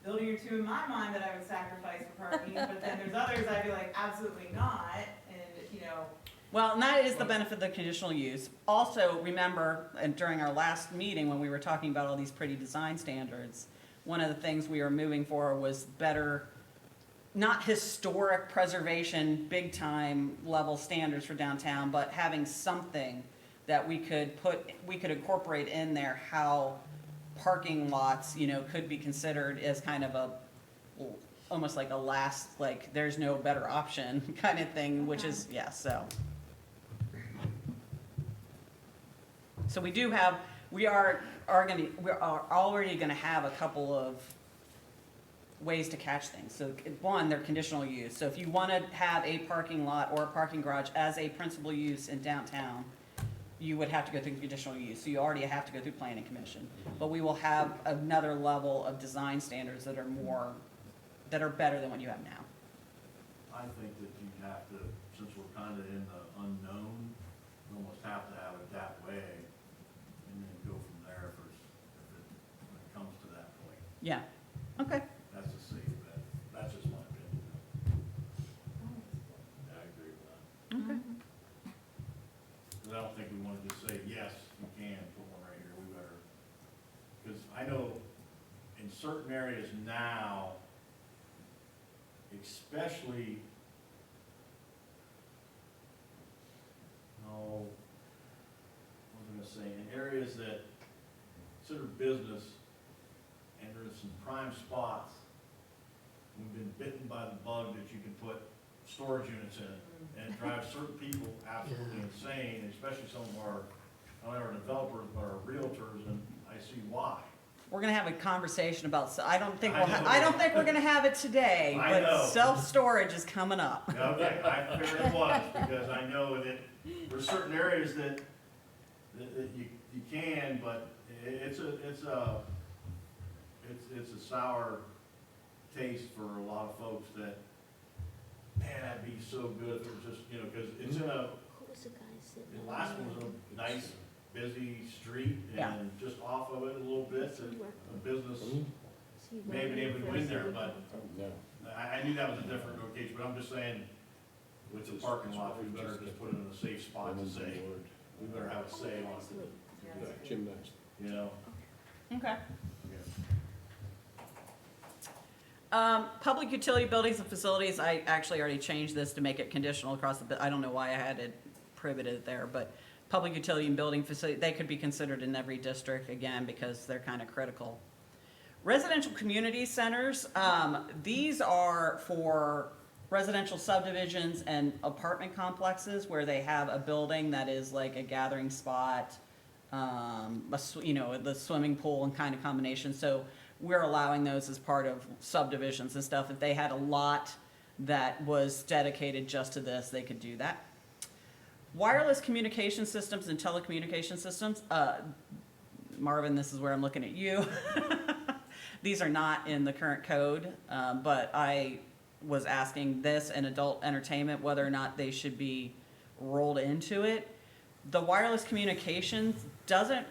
building or two in my mind that I would sacrifice for parking, but then there's others I'd be like, absolutely not, and, you know, well, and that is the benefit of the conditional use. Also, remember, and during our last meeting, when we were talking about all these pretty design standards, one of the things we were moving for was better, not historic preservation, big time level standards for downtown, but having something that we could incorporate in there how parking lots, you know, could be considered as kind of a, almost like a last, like, there's no better option kind of thing, which is, yeah, so. So we do have, we are already gonna have a couple of ways to catch things. So one, they're conditional use. So if you wanna have a parking lot or a parking garage as a principal use in downtown, you would have to go through conditional use. So you already have to go through planning commission. But we will have another level of design standards that are better than what you have now. I think that you have to, since we're kinda in the unknown, you almost have to have it that way, and then go from there when it comes to that point. Yeah, okay. That's a safe bet. That's just my opinion. I agree with that. Okay. Cause I don't think we wanna just say, yes, you can put one right here, we better. Cause I know in certain areas now, especially, what was I gonna say, in areas that consider business, and there's some prime spots, we've been bitten by the bug that you can put storage units in it. And it drives certain people absolutely insane, especially some of our, not only our developers, but our realtors, and I see why. We're gonna have a conversation about, I don't think I know. I don't think we're gonna have it today, I but know. self-storage is coming up. Okay, I figured it was, because I know that there's certain areas that you can, but it's a sour taste for a lot of folks that, man, that'd be so good if it was just, you know, because it's in a, the last one was a nice, busy street, Yeah. and just off of it a little bit, a business may have been able to go in there, but No. I knew that was a different location, but I'm just saying, with the parking lot, we better just put it in a safe spot to say, we better have a say on it, Gymnast. you know? Okay. Public utility buildings and facilities, I actually already changed this to make it conditional across the, I don't know why I had it prohibited there, but public utility and building facility, they could be considered in every district, again, because they're kind of critical. Residential community centers, these are for residential subdivisions and apartment complexes where they have a building that is like a gathering spot, you know, the swimming pool and kind of combination. So we're allowing those as part of subdivisions and stuff. If they had a lot that was dedicated just to this, they could do that. Wireless communication systems and telecommunication systems, Marvin, this is where I'm looking at you. These are not in the current code, but I was asking this and adult entertainment, whether or not they should be rolled into it. The wireless communications doesn't,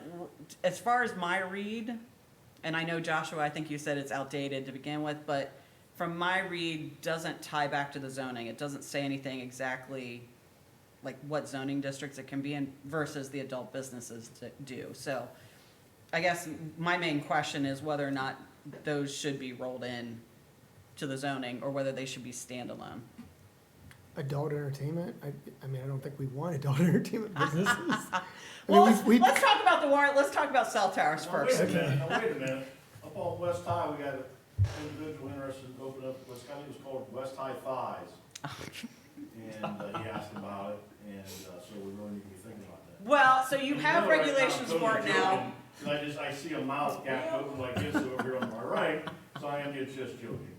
as far as my read, and I know Joshua, I think you said it's outdated to begin with, but from my read, doesn't tie back to the zoning. It doesn't say anything exactly like what zoning districts it can be in versus the adult businesses do. So I guess my main question is whether or not those should be rolled in to the zoning or whether they should be standalone. Adult entertainment, I mean, I don't think we want adult entertainment businesses. I Well, mean, let's talk about the warrant, let's talk about cell towers Now, first. wait a minute, now, wait a minute, up on West High, we got an individual interested in opening up, what's kind of, was called West High Fives. And he asked about it, and so we really need to be thinking about that. Well, so you And have know right now, regulations I'm for it totally now. joking, 'cause I see a mouth gap open like this over here on my right, so I am just joking.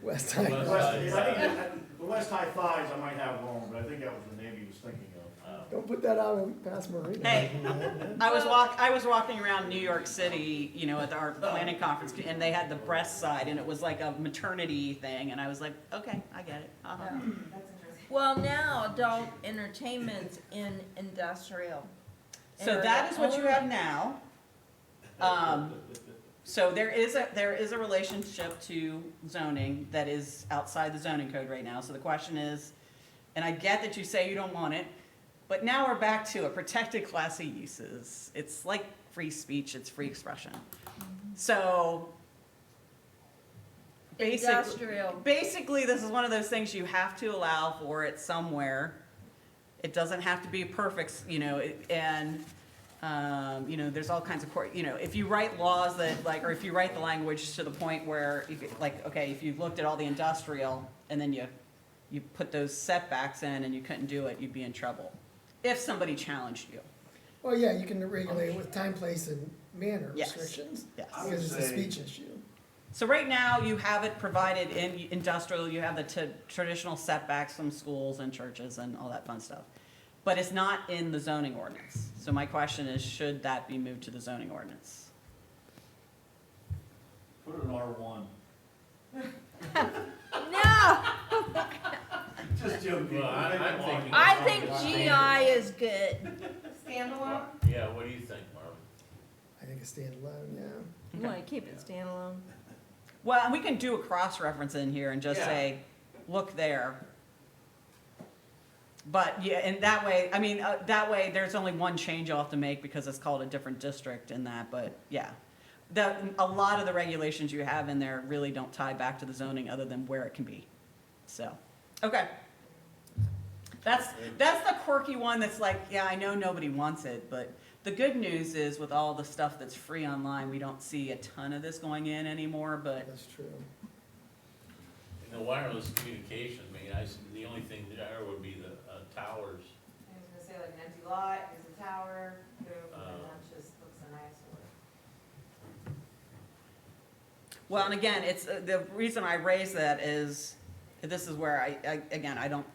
West High. West West- High. I think the West High Fives, I might have wrong, but I think that was the name he was thinking of. Don't put that out past Marina. Hey, I was walking around New York City, you know, at our planning conference, and they had the breast side, and it was like a maternity thing, and I was like, okay, I get it. Uh-huh. That's interesting. Well, now adult entertainment's in industrial. So that is what you have now. So there is a relationship to zoning that is outside the zoning code right now. So the question is, and I get that you say you don't want it, but now we're back to a protected class of uses. It's like free speech, it's free expression. So Industrial. basically, this is one of those things you have to allow for it somewhere. It doesn't have to be perfect, you know, you know, there's all kinds of you know, if you write laws that like, or if you write the language to the point where, like, okay, if you looked at all the industrial and then you put those setbacks in and you couldn't do it, you'd be in trouble. If somebody challenged you. Well, yeah, you can regulate it with time, place, and manner Yes. restrictions, Yes. I would because it's a say- speech issue. So right now, you have it provided in industrial, you have the traditional setbacks from schools and churches and all that fun stuff. But it's not in the zoning ordinance. So my question is, should that be moved to the zoning ordinance? Put it in R1. No, Just joking. Well, I'm thinking- I think GI is good. Standalone? Yeah, what do you think, Marvin? I think a standalone, yeah. You wanna keep it standalone? Well, and we can do a cross-reference in here and just Yeah. say, look there. But, yeah, and that way, I mean, that way, there's only one change you'll have to make because it's called a different district in that, but, yeah. A lot of the regulations you have in there really don't tie back to the zoning other than where it can be. So, okay. That's the quirky one that's like, yeah, I know nobody wants it, but the good news is with all the stuff that's free online, we don't see a ton of this going in anymore, but That's true. The wireless communication, I mean, the only thing there would be the towers. I was gonna say like an empty lot, here's a tower, boom, and Oh. that just looks a nice one. Well, and again, it's, the reason I raise that is, this is where again, I don't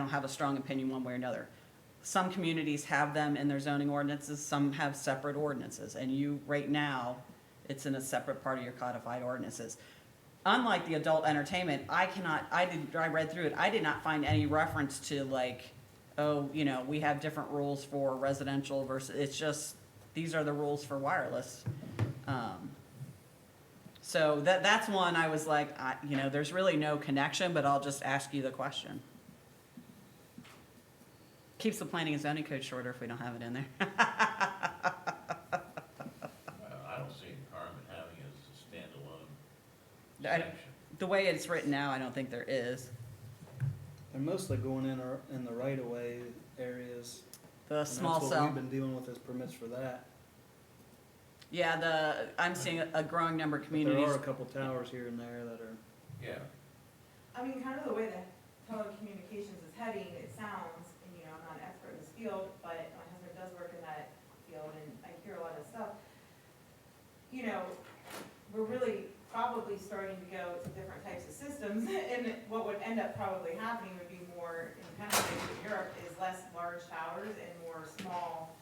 have a strong opinion one way or another. Some communities have them in their zoning ordinances, some have separate ordinances, and you, right now, it's in a separate part of your codified ordinances. Unlike the adult entertainment, I read through it, I did not find any reference to like, oh, you know, we have different rules for residential versus, it's just, these are the rules for wireless. So that's one I was like, you know, there's really no connection, but I'll just ask you the question. Keeps the planning and zoning code shorter if we don't have it in there. I don't see any harm in having it as a standalone I- section. The way it's written now, I don't think there is. They're mostly going in the right-of-way areas. The and small That's what cell. we've been dealing with as permits for that. Yeah, I'm seeing a growing number of But there communities. are a couple towers here and there that are, Yeah, I mean, kind of the way that telecommunications is heading, it sounds, and you know, I'm not an expert in this field, but my husband does work in that field, and I hear a lot of stuff. You know, we're really probably starting to go to different types of systems, and what would end up probably happening would be more, in kind of like in Europe, is less large towers and more small,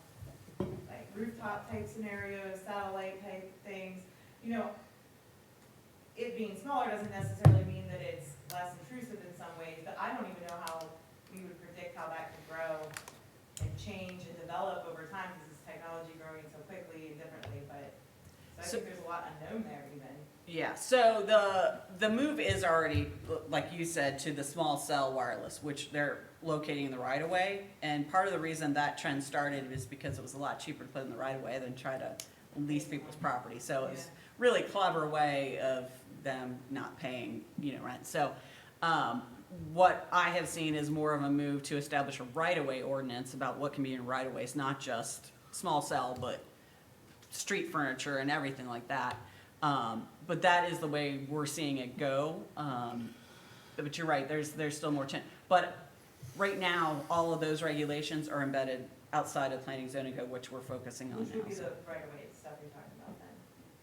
like rooftop type scenarios, satellite type things. You know, it being smaller doesn't necessarily mean that it's less intrusive in some ways, but I don't even know how we would predict how that could grow and change and develop over time, because it's technology growing so quickly and differently, but, so I So- think there's a lot unknown there even. Yeah, so the move is already, like you said, to the small cell wireless, which they're locating in the right of way. And part of the reason that trend started is because it was a lot cheaper to put in the right of way than try to lease people's property. So it was Yeah. really clever way of them not paying, you know, rent. So, what I have seen is more of a move to establish a right of way ordinance about what can be in right of ways, not just small cell, but street furniture and everything like that. But that is the way we're seeing it go. But you're right, there's still more but right now, all of those regulations are embedded outside of planning zoning code, which we're focusing on Which would now. be so. the right of way stuff you're talking about then?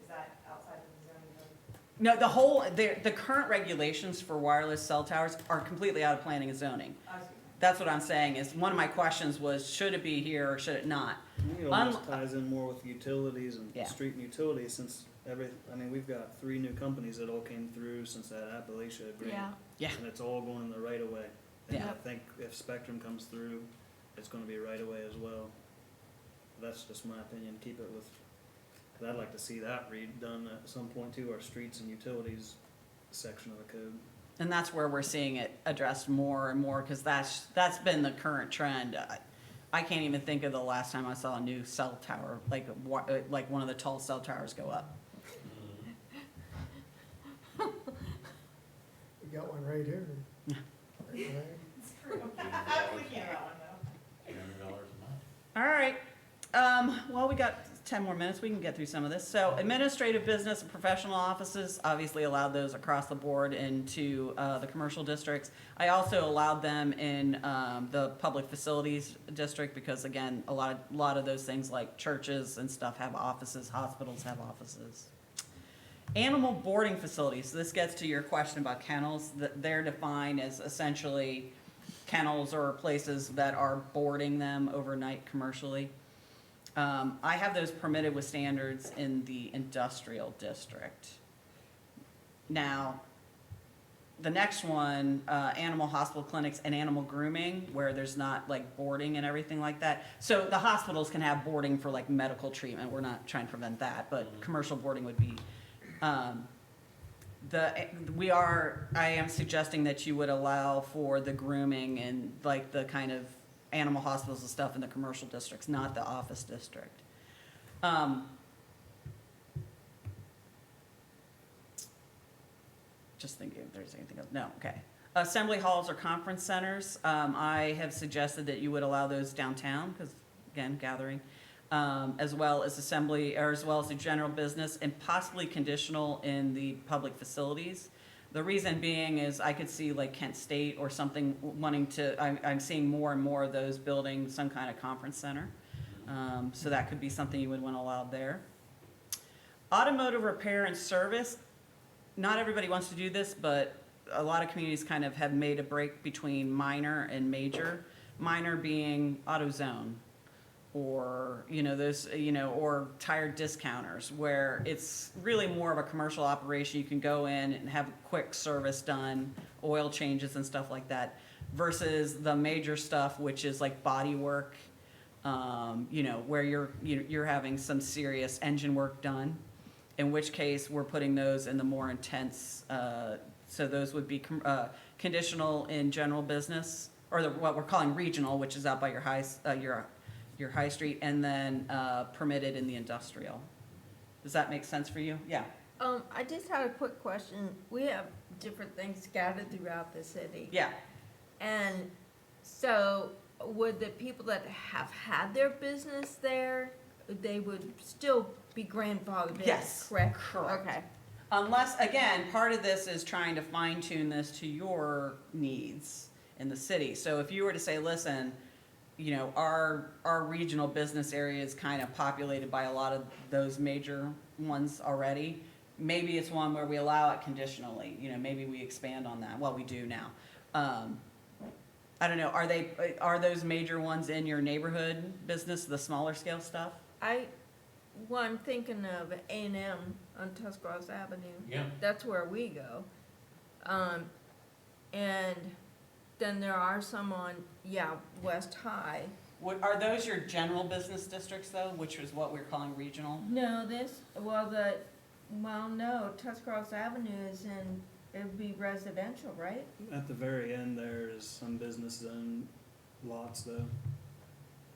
Is that outside of the zoning code? No, the current regulations for wireless cell towers are completely out of planning and zoning. I see. That's what I'm saying, is one of my questions was, should it be here or should it not? I think it almost ties in more with utilities and Yeah. street and utilities, since we've got 3 new companies that all came through since that Appalachia agreement. Yeah. And it's all going in the right of way. And Yeah. I think if Spectrum comes through, it's gonna be right of way as well. That's just my opinion, keep it with, cause I'd like to see that redone at some point too, our streets and utilities section of the code. And that's where we're seeing it addressed more and more, because that's been the current trend. I can't even think of the last time I saw a new cell tower, like one of the tall cell towers go up. We got one right here. Right there. It's true. We can't have one though. $800 a month. All right, well, we got 10 more minutes, we can get through some of this. So administrative business and professional offices, obviously allowed those across the board into the commercial districts. I also allowed them in the public facilities district because again, a lot of those things like churches and stuff have offices, hospitals have offices. Animal boarding facilities, this gets to your question about kennels, they're defined as essentially kennels or places that are boarding them overnight commercially. I have those permitted with standards in the industrial district. Now, the next one, animal hospital clinics and animal grooming, where there's not like boarding and everything like that. So the hospitals can have boarding for like medical treatment, we're not trying to prevent that, but commercial boarding would be, I am suggesting that you would allow for the grooming and like the kind of animal hospitals and stuff in the commercial districts, not the office district. Just thinking if there's anything else. No, okay. Assembly halls or conference centers, I have suggested that you would allow those downtown, because again, gathering, as well as the general business, and possibly conditional in the public facilities. The reason being is I could see like Kent State or something wanting to, I'm seeing more and more of those building some kind of conference center. So that could be something you would want allowed there. Automotive repair and service, not everybody wants to do this, but a lot of communities kind of have made a break between minor and major. Minor being AutoZone, or, those, or tire discounters, where it's really more of a commercial operation. You can go in and have quick service done, oil changes and stuff like that, versus the major stuff, which is like body work, where you're having some serious engine work done, in which case we're putting those in the more intense, so those would be conditional in general business, or what we're calling regional, which is out by your high street, and then permitted in the industrial. Does that make sense for you? Yeah. I just had a quick question. We have different things scattered throughout the city. Yeah. And so would the people that have had their business there, they would still be grandfathered in, Yes, correct? correct. Okay. Unless, again, part of this is trying to fine tune this to your needs in the city. So if you were to say, listen, our regional business area is kind of populated by a lot of those major ones already. Maybe it's one where we allow it conditionally, maybe we expand on that. Well, we do now. I don't know, are those major ones in your neighborhood business, the smaller scale stuff? I'm thinking of A&M on Tuscarawas Avenue. Yeah. That's where we go. And then there are some on, West High. Are those your general business districts though, which is what we're calling regional? No, no, Tuscarawas Avenue is in, it would be residential, right? At the very end, there is some business zone lots though.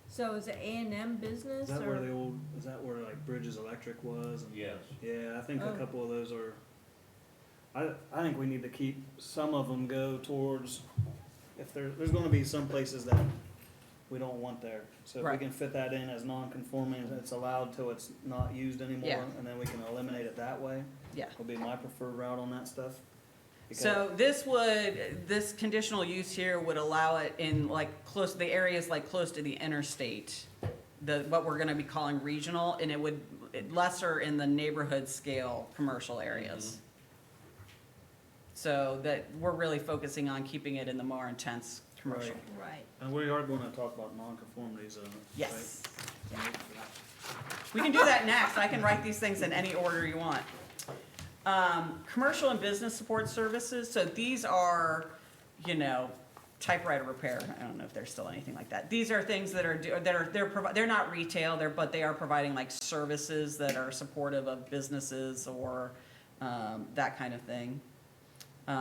So is it A&M business Is that where or? is that where like Bridges Electric was? And- Yes. Yeah, I think a Oh. couple of those are, I think we need to keep, some of them go towards, if there's gonna be some places that we don't want there. So if we Right. can fit that in as non-conforming, it's allowed till it's not used anymore, Yeah. and then we can eliminate it that way, Yeah. would be my preferred route on that stuff. Because- So this conditional use here would allow it in like close, the areas like close to the interstate, what we're gonna be calling regional, and it would, lesser in the neighborhood scale commercial areas. So that we're really focusing on keeping it in the more intense commercial. Right. And we are gonna talk about non-conformities, Yes. right? We can do that next. I can write these things in any order you want. Commercial and business support services, so these are, typewriter repair. I don't know if there's still anything like that. These are things that they're not retail, but they are providing like services that are supportive of businesses or that kind of thing.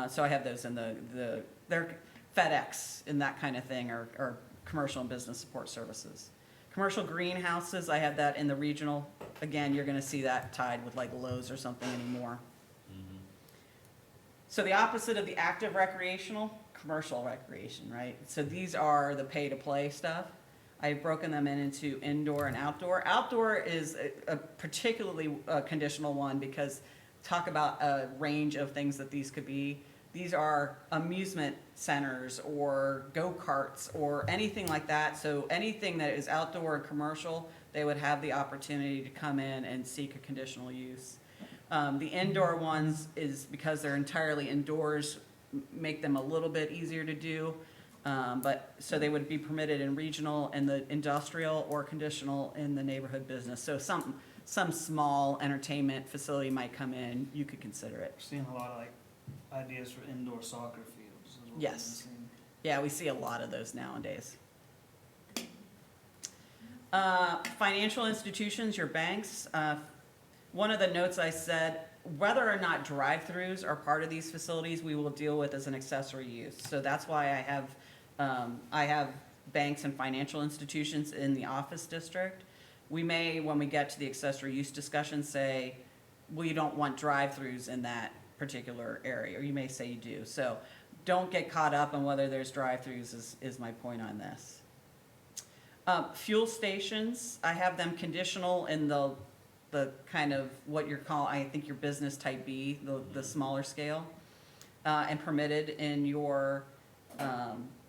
So I have those in they're FedEx and that kind of thing, or commercial and business support services. Commercial greenhouses, I have that in the regional. Again, you're gonna see that tied with like Lowe's or something anymore. So the opposite of the active recreational, commercial recreation, right? So these are the pay-to-play stuff. I've broken them into indoor and outdoor. Outdoor is a particularly conditional one because talk about a range of things that these could be. These are amusement centers or go-karts or anything like that. So anything that is outdoor and commercial, they would have the opportunity to come in and seek a conditional use. The indoor ones is because they're entirely indoors, make them a little bit easier to do. So they would be permitted in regional and the industrial or conditional in the neighborhood business. So some small entertainment facility might come in, you could consider it. We're seeing a lot of like ideas for indoor soccer fields. Is what we've Yes. been seeing. Yeah, we see a lot of those nowadays. Financial institutions, your banks, one of the notes I said, whether or not drive-throughs are part of these facilities, we will deal with as an accessory use. So that's why I have banks and financial institutions in the office district. We may, when we get to the accessory use discussion, say, well, you don't want drive-throughs in that particular area, or you may say you do. So don't get caught up on whether there's drive-throughs is my point on this. Fuel stations, I have them conditional in the kind of what you're calling, I think your business type B, the smaller scale. and permitted in your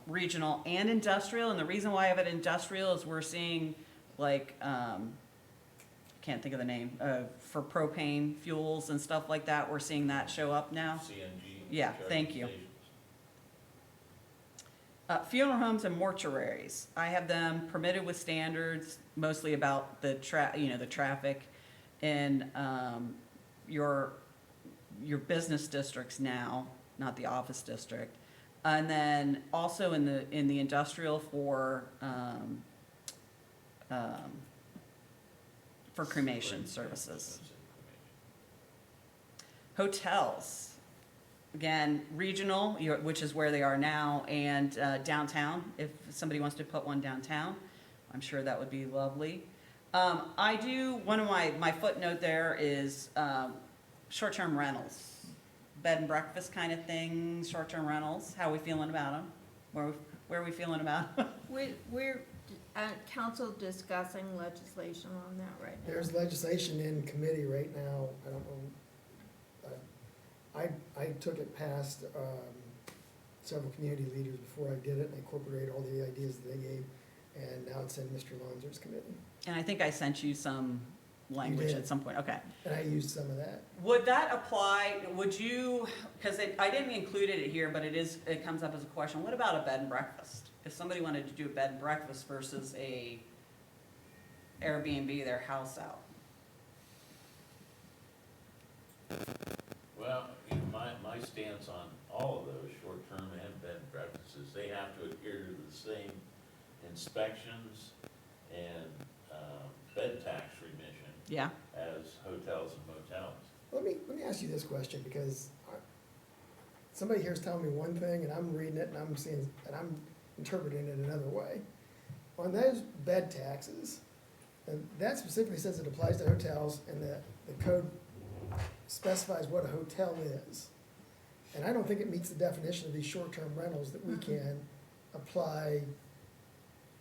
regional and industrial. And the reason why I have it industrial is we're seeing like, can't think of the name, for propane fuels and stuff like that, we're seeing that show up now. CNG. Yeah, charging thank you. stations. Funeral homes and mortuaries, I have them permitted with standards, mostly about the the traffic in, your business districts now, not the office district. And then also in the industrial for cremation services. Hotels, again, regional, which is where they are now, and downtown, if somebody wants to put one downtown, I'm sure that would be lovely. One of my footnote there is short-term rentals, bed and breakfast kind of things, short-term rentals, how are we feeling about them? Where are we feeling about them? We're at council discussing legislation on that right now. There's legislation in committee right now, I don't know. I took it past, several community leaders before I did it, and I incorporated all the ideas that they gave, and now it's in Mr. Lonzer's committee. And I think I sent you some language did. at some point, okay. And I used some of that. Would that apply, would you, because I didn't include it here, but it comes up as a question, what about a bed and breakfast? If somebody wanted to do a bed and breakfast versus a Airbnb their house out? Well, my stance on all of those, short-term and bed and breakfasts, is they have to adhere to the same inspections and, bed tax remission Yeah, as hotels and motels. Let me ask you this question, because somebody here's telling me one thing, and I'm reading it, and I'm interpreting it another way. On those bed taxes, and that specifically says it applies to hotels, and the code specifies what a hotel is. And I don't think it meets the definition of these short-term rentals that we can apply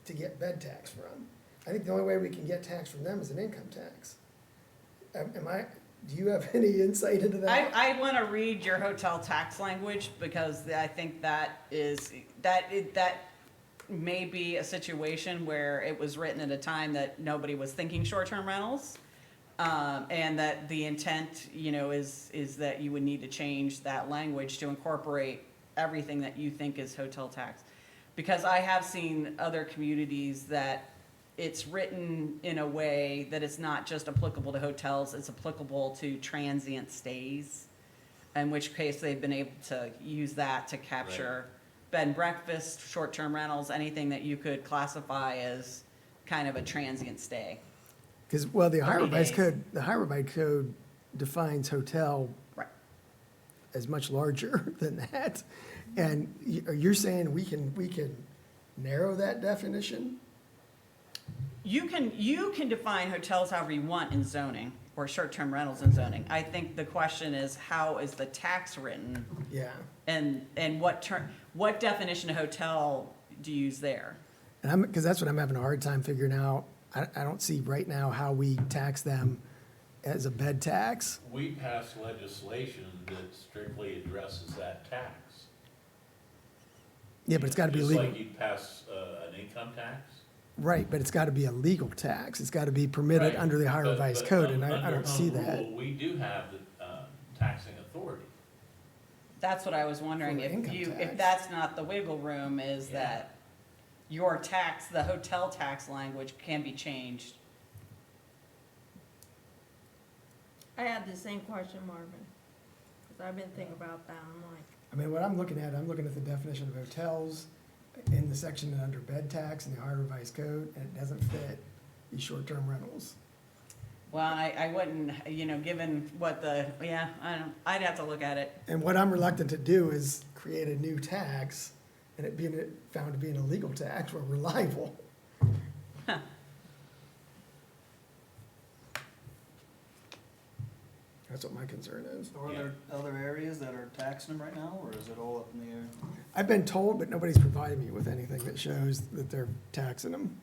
to get bed tax from. I think the only way we can get tax from them is an income tax. Do you have any insight into that? I want to read your hotel tax language, because I think that may be a situation where it was written at a time that nobody was thinking short-term rentals. And that the intent, is that you would need to change that language to incorporate everything that you think is hotel tax. Because I have seen other communities that it's written in a way that it's not just applicable to hotels, it's applicable to transient stays. In which case they've been able to use that to capture bed and breakfast, short-term rentals, anything that you could classify as kind of a transient stay. Because, well, the Ohio 30 Revised days. Code, the Ohio Revised Code defines hotel Right. as much larger than that. And you're saying we can narrow that definition? You can define hotels however you want in zoning, or short-term rentals in zoning. I think the question is, how is the tax written? Yeah. And what definition of hotel do you use there? And because that's what I'm having a hard time figuring out. I don't see right now how we tax them as a bed tax. We passed legislation that strictly addresses that tax. Yeah, but it's got to be legal. Just like you'd pass, an income tax. Right, but it's got to be a legal tax. It's got to be permitted Right. under the Ohio But- Revised but Code, and I under don't see home that. rule, we do have the, taxing authority. That's what I was wondering, For income if tax. that's not the wiggle room, is Yeah. that your tax, the hotel tax language can be changed. I had the same question, Marvin, because I've been thinking about that, I'm like, I mean, what I'm looking at the definition of hotels in the section under bed tax in the Ohio Revised Code, and it doesn't fit these short-term rentals. Well, I wouldn't, given what I'd have to look at it. And what I'm reluctant to do is create a new tax and it being found to be an illegal tax where we're liable. That's what my concern is. Are there other areas that are taxing them right now, or is it all up in the air? I've been told, but nobody's provided me with anything that shows that they're taxing them.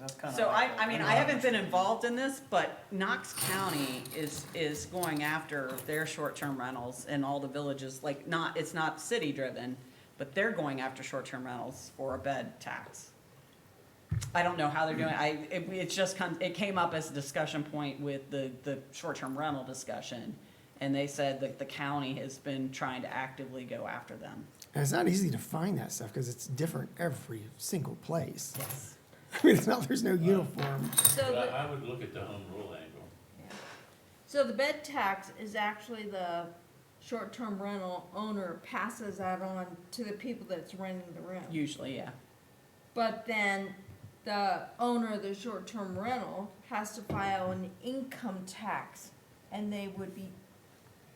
That's kinda. So like I mean, I haven't been involved in this, but Knox County is going after their short-term rentals in all the villages, like it's not city-driven, but they're going after short-term rentals for a bed tax. I don't know how they're doing, it came up as a discussion point with the short-term rental discussion, and they said that the county has been trying to actively go after them. And it's not easy to find that stuff, because it's different every single place. Yes. I mean, there's no uniform. So But the, I would look at the home rule angle. so the bed tax is actually the short-term rental owner passes that on to the people that's renting the room. Usually, yeah. But then the owner of the short-term rental has to file an income tax, and they would be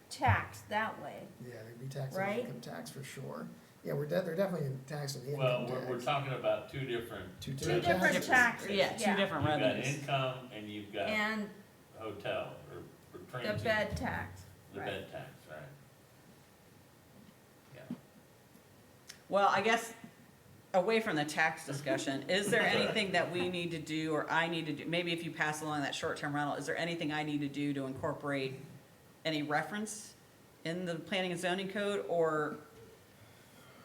taxed that way. Yeah, they'd be taxing Right? income tax for sure. Yeah, they're definitely taxing the Well, income tax. we're talking about two different. Two Two different different taxes. taxes, Yeah, two different You've got revenues. income and you've got And hotel or the transient. bed tax, The right. bed tax, right. Yeah. Well, I guess, away from the tax discussion, is there anything that we need to do, or I need to do, maybe if you pass along that short-term rental, is there anything I need to do to incorporate any reference in the planning and zoning code, or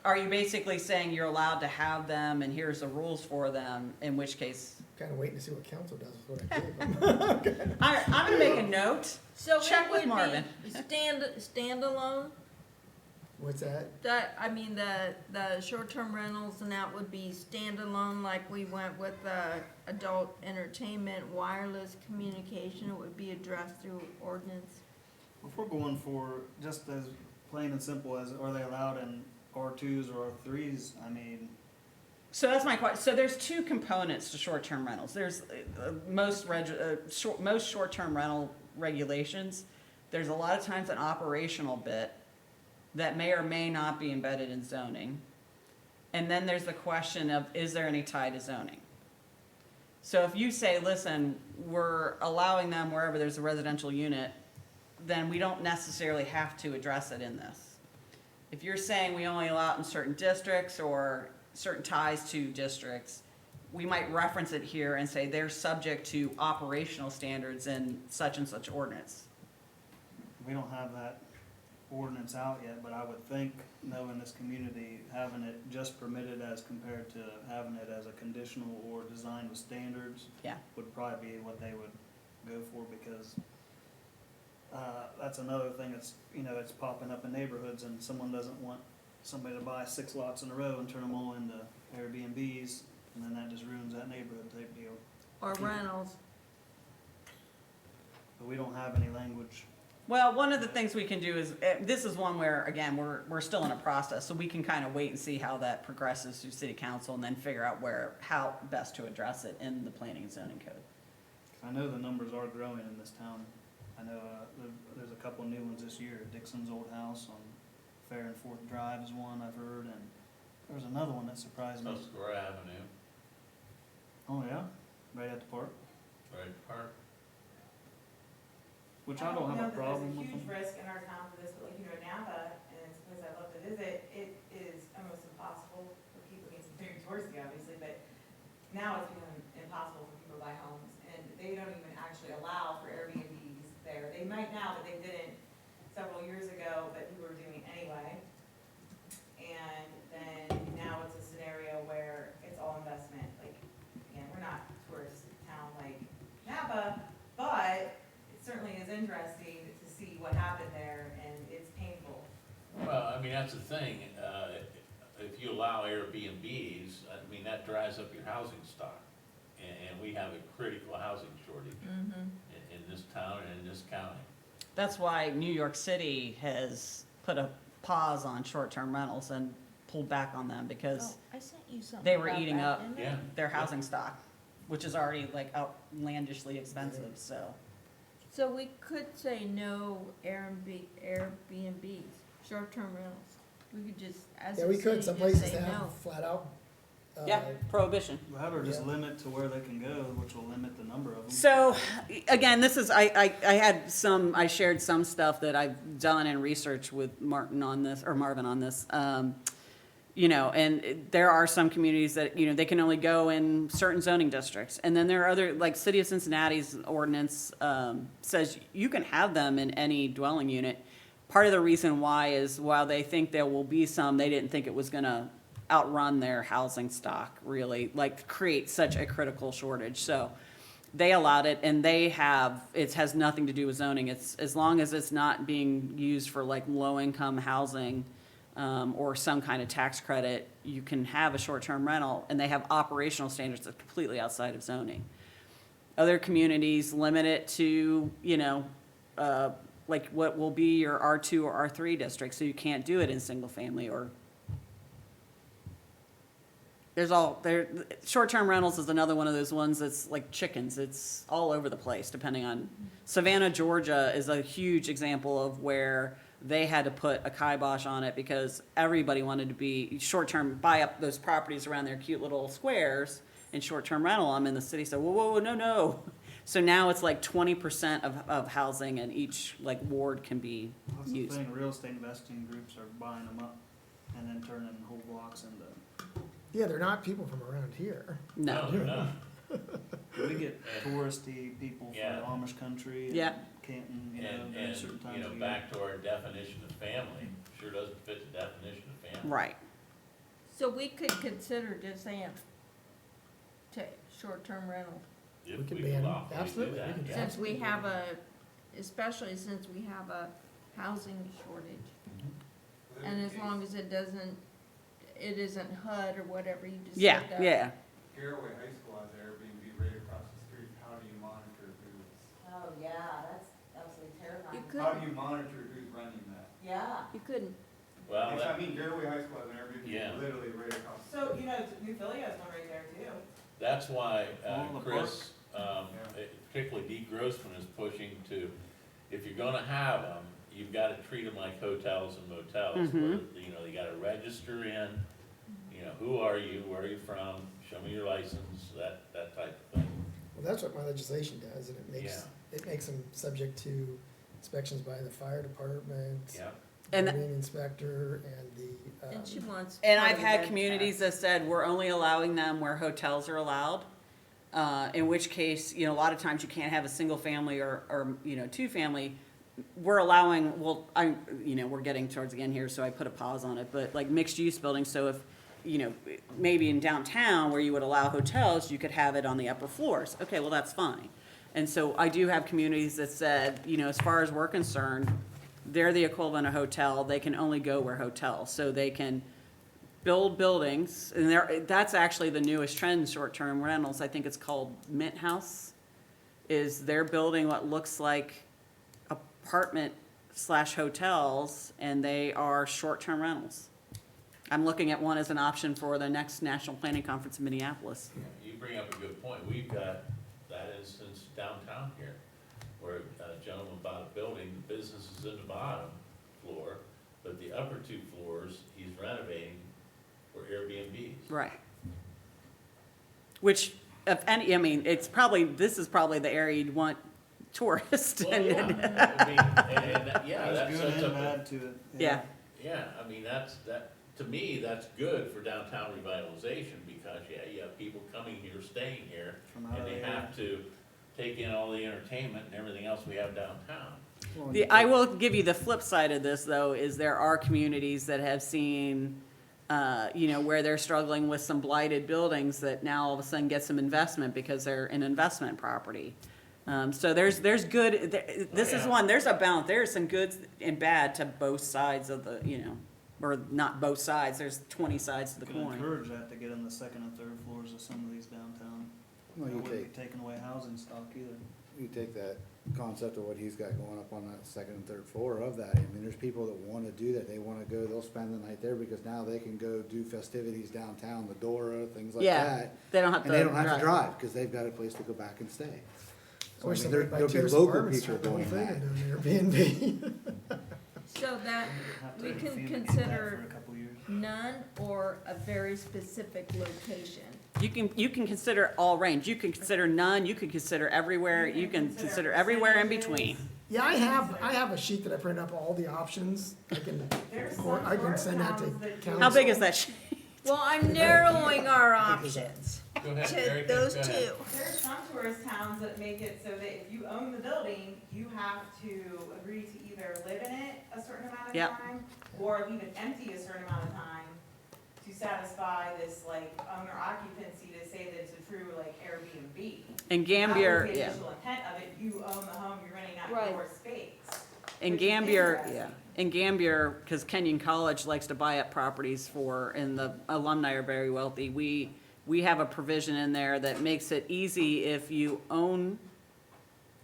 are you basically saying you're allowed to have them and here's the rules for them, in which case, Kinda waiting to see what council does with what I gave them. I'm gonna make a note. So Check it with would Marvin. be standalone, What's that? the short-term rentals, and that would be standalone, like we went with the adult entertainment, wireless communication, it would be addressed through ordinance. If we're going for just as plain and simple as, are they allowed in R2s or R3s, I mean, So that's my question. So there's two components to short-term rentals. There's most short-term rental regulations. There's a lot of times an operational bit that may or may not be embedded in zoning. And then there's the question of, is there any tie to zoning? So if you say, listen, we're allowing them wherever there's a residential unit, then we don't necessarily have to address it in this. If you're saying we only allow it in certain districts or certain ties to districts, we might reference it here and say they're subject to operational standards in such and such ordinance. we don't have that ordinance out yet, but I would think, knowing this community, having it just permitted as compared to having it as a conditional or designed with standards Yeah. would probably be what they would go for, because that's another thing that's, it's popping up in neighborhoods, and someone doesn't want somebody to buy 6 lots in a row and turn them all into Airbnbs, and then that just ruins that neighborhood type deal. Or rentals. But we don't have any language. Well, one of the things we can do is, this is one where, again, we're still in a process, so we can kind of wait and see how that progresses through city council and then figure out how best to address it in the planning and zoning code. I know the numbers are growing in this town. I know there's a couple new ones this year. Dixon's old house on Fair and Fourth Drive is one I've heard, and there was another one that surprised me. Square Avenue, Oh, yeah? Right at the park? right, park. Which I don't have a problem with There's a huge them. risk in our town for this, but like, Napa, and it's a place I'd love to visit, it is almost impossible for people, I mean, it's very touristy, obviously, but now it's become impossible for people to buy homes, and they don't even actually allow for Airbnbs there. They might now, but they didn't several years ago, but people were doing it anyway. And then now it's a scenario where it's all investment, like, again, we're not a tourist town like Napa, but it certainly is interesting to see what happened there, and it's painful. Well, I mean, that's the thing, if you allow Airbnbs, I mean, that dries up your housing stock. And we have a critical housing shortage in this town and in this county. That's why New York City has put a pause on short-term rentals and pulled back on them because Oh, I sent you something they were about eating that, up didn't I? Yeah. their housing stock, which is already like outlandishly expensive, so. So we could say no Airbnbs, short-term rentals. We could just, as Yeah, a we city, could, some just places say no. have flat out. Prohibition. Have her just Yeah. limit to where they can go, which will limit the number of them. So, again, this is, I shared some stuff that I've done in research with Marvin on this. You know, and there are some communities that, you know, they can only go in certain zoning districts. And then there are other, like City of Cincinnati's ordinance, says you can have them in any dwelling unit. Part of the reason why is while they think there will be some, they didn't think it was gonna outrun their housing stock, really, like create such a critical shortage. So they allowed it, and they have, it has nothing to do with zoning. It's, as long as it's not being used for like low-income housing, or some kind of tax credit, you can have a short-term rental, and they have operational standards that are completely outside of zoning. Other communities limit it to, you know, like what will be your R2 or R3 district, so you can't do it in single-family, or short-term rentals is another one of those ones that's like chickens. It's all over the place, depending on. Savannah, Georgia is a huge example of where they had to put a kibosh on it because everybody wanted to be short-term, buy up those properties around their cute little squares and short-term rental them, and the city said, whoa, whoa, whoa, no, no. So now it's like 20% of housing in each like ward can be That's the used. thing, real estate investing groups are buying them up and then turning whole blocks into, Yeah, they're not people from around here. No. they're not. we get touristy people Yeah. from Amish country and Yeah. Canton, you know, And, during certain times you know, of the year. back to our definition of family, sure doesn't fit the definition of family. Right. So we could consider just saying, short-term rental, If We could we ban, lawfully do absolutely, that, we could yeah. since we have especially since we have a housing shortage. And as long as it isn't HUD or whatever you just Yeah, said. yeah. Garraway High School has Airbnb right across the street. How do you monitor who's, Oh, yeah, that's absolutely terrifying. You how could, do you monitor who's running that? Yeah. you couldn't. Well, Yes, I mean, Garraway High School has an Airbnb Yeah. literally right across. the So, street. you know, New Philly has one right there too. that's why, All the Chris, Yeah. particularly Dee Grossman is pushing to, if you're gonna have them, you've gotta treat them like hotels and motels, where, you know, you gotta register in, you know, who are you, where are you from, show me your license, that type of thing. Well, that's what my legislation does, and it makes them subject to inspections by the fire department, Yeah, And- building inspector, and the, And she wants. And part I've of had that communities tax. that said, we're only allowing them where hotels are allowed. In which case, you know, a lot of times you can't have a single family or, you know, two family. We're allowing, well, you know, we're getting towards the end here, so I put a pause on it, but like mixed use buildings, so if, you know, maybe in downtown where you would allow hotels, you could have it on the upper floors. Okay, well, that's fine. And so I do have communities that said, you know, as far as we're concerned, they're the equivalent of hotel, they can only go where hotels, so they can build buildings, and that's actually the newest trend in short-term rentals, I think it's called Mint House, is they're building what looks like apartment/hotels, and they are short-term rentals. I'm looking at one as an option for the next National Planning Conference in Minneapolis. you bring up a good point, we've got that instance downtown here, where a gentleman bought a building, the business is in the bottom floor, but the upper two floors, he's renovating for Airbnbs. Right. Which, if any, I mean, this is probably the area you'd want tourists. Well, yeah, I mean, yeah, There's that good sets and up, bad to it. Yeah. yeah, I mean, to me, that's good for downtown revitalization, because, yeah, you have people coming here, staying here, From out and of they the have to take in all the entertainment and everything else we have downtown. I will give you the flip side of this, though, is there are communities that have seen, you know, where they're struggling with some blighted buildings that now all of a sudden get some investment because they're an investment property. So there's good, this is Yeah. one, there's a balance, there's some good and bad to both sides of the, you know, or not both sides, there's 20 sides to the Could coin. encourage that to get in the second and third floors of some of these downtown. Well, That you wouldn't take, be taking away housing stock either. you take that concept of what he's got going up on that second and third floor of that, I mean, there's people that wanna do that, they wanna go, they'll spend the night there, because now they can go do festivities downtown, the Dora, things like Yeah, that. they don't have to. And they don't have to drive, cause they've got a place to go back and stay. I So, I wish mean, somebody there- buy there'll be terrace local apartments, people turn the whole doing thing that. into an Airbnb. So that, Have to we can fumigate that consider for a couple years. none or a very specific location. You can consider all range, you can consider none, you can consider everywhere, you can consider everywhere in between. Yeah, I have a sheet that I printed up all the options. There's Or some I can tourist send that to towns that do- council. How big is that sheet? Well, I'm narrowing our options Go ahead, to Mary, those go ahead. two. There's some tourist towns that make it so that if you own the building, you have to agree to either live in it a certain amount of Yep. time or leave it empty a certain amount of time to satisfy this like owner occupancy to say that it's a true like Airbnb. In That Gambier, was the yeah. initial intent of it, you own the home, you're renting out Right. your space. In Which is Gambier, interesting. yeah, in Gambier, because Kenyon College likes to buy up properties for, and the alumni are very wealthy, we have a provision in there that makes it easy if you own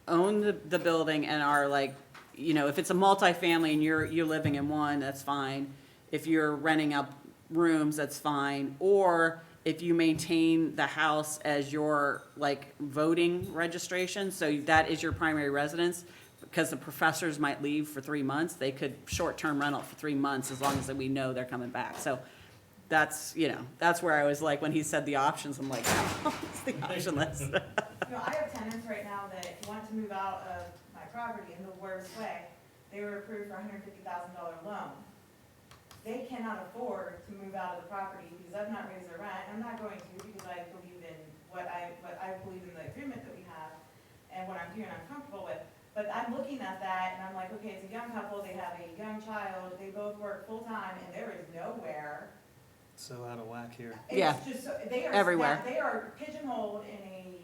the building and are like, you know, if it's a multifamily and you're living in one, that's fine. If you're renting out rooms, that's fine. Or if you maintain the house as your, like, voting registration, so that is your primary residence, because the professors might leave for 3 months, they could short-term rental for 3 months as long as that we know they're coming back. So that's, you know, that's where I was like, when he said the options, I'm like, what's the option list? You know, I have tenants right now that want to move out of my property in the worst way. They were approved for a $150,000 loan. They cannot afford to move out of the property because I've not raised their rent, and I'm not going to because I believe in what I believe in the agreement that we have and what I'm doing, I'm comfortable with. But I'm looking at that and I'm like, okay, it's a young couple, they have a young child, they both work full-time, and there is nowhere. So out of whack here. Yeah. It's just, they are. Everywhere. They are pigeonholed in a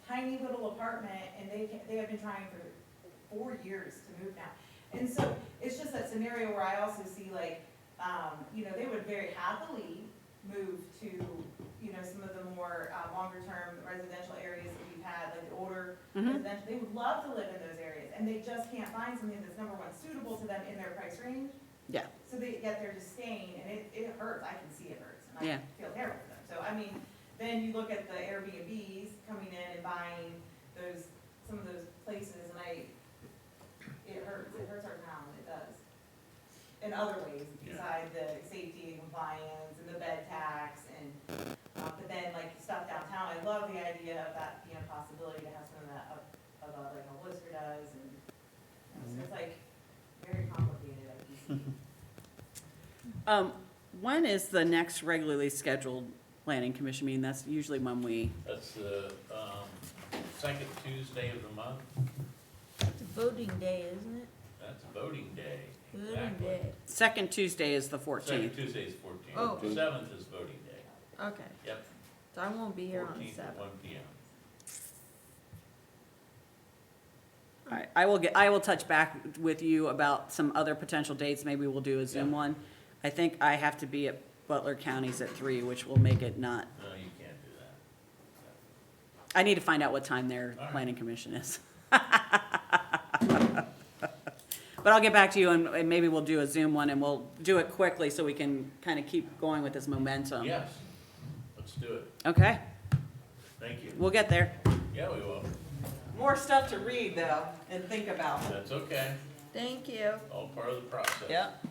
tiny little apartment, and they have been trying for 4 years to move now. And so, it's just that scenario where I also see like, you know, they would very happily move to, you know, some of the more, longer-term residential areas that we've had, like the older Mhm. residential, they would love to live in those areas, and they just can't find something that's number one suitable to them in their price range. Yeah, So yet they're just staying, and it hurts, I can see it hurts, and Yeah. I feel terrible for them. So, I mean, then you look at the Airbnbs coming in and buying some of those places, and it hurts our town, it does. In other ways, Yeah. besides the safety and compliance and the bed tax and, but then like stuff downtown, I love the idea of that being a possibility to have some of that like how Worcester does, and, you know, so it's like very complicated, I can see. When is the next regularly scheduled planning commission meeting? That's usually when we, That's the, second Tuesday of the month. It's a voting day, isn't it? That's voting day. Voting Exactly. day. second Tuesday is the Second 14th. Tuesday is 14th. Oh. The 7th is voting day. Okay, Yep, so I won't be here on 14th at 7th. 1 p.m. All right, I will touch back with you about some other potential dates. Maybe we'll do a Zoom Yeah. one. I think I have to be at Butler County's at 3, which will make it not, No, you can't do that. I need to find out what time their All right. planning commission is. But I'll get back to you and maybe we'll do a Zoom one and we'll do it quickly so we can kind of keep going with this momentum. Yes, let's do it. Okay, Thank you. we'll get there. Yeah, we will. More stuff to read though and think about. That's okay. Thank you. All part of the process. Yep.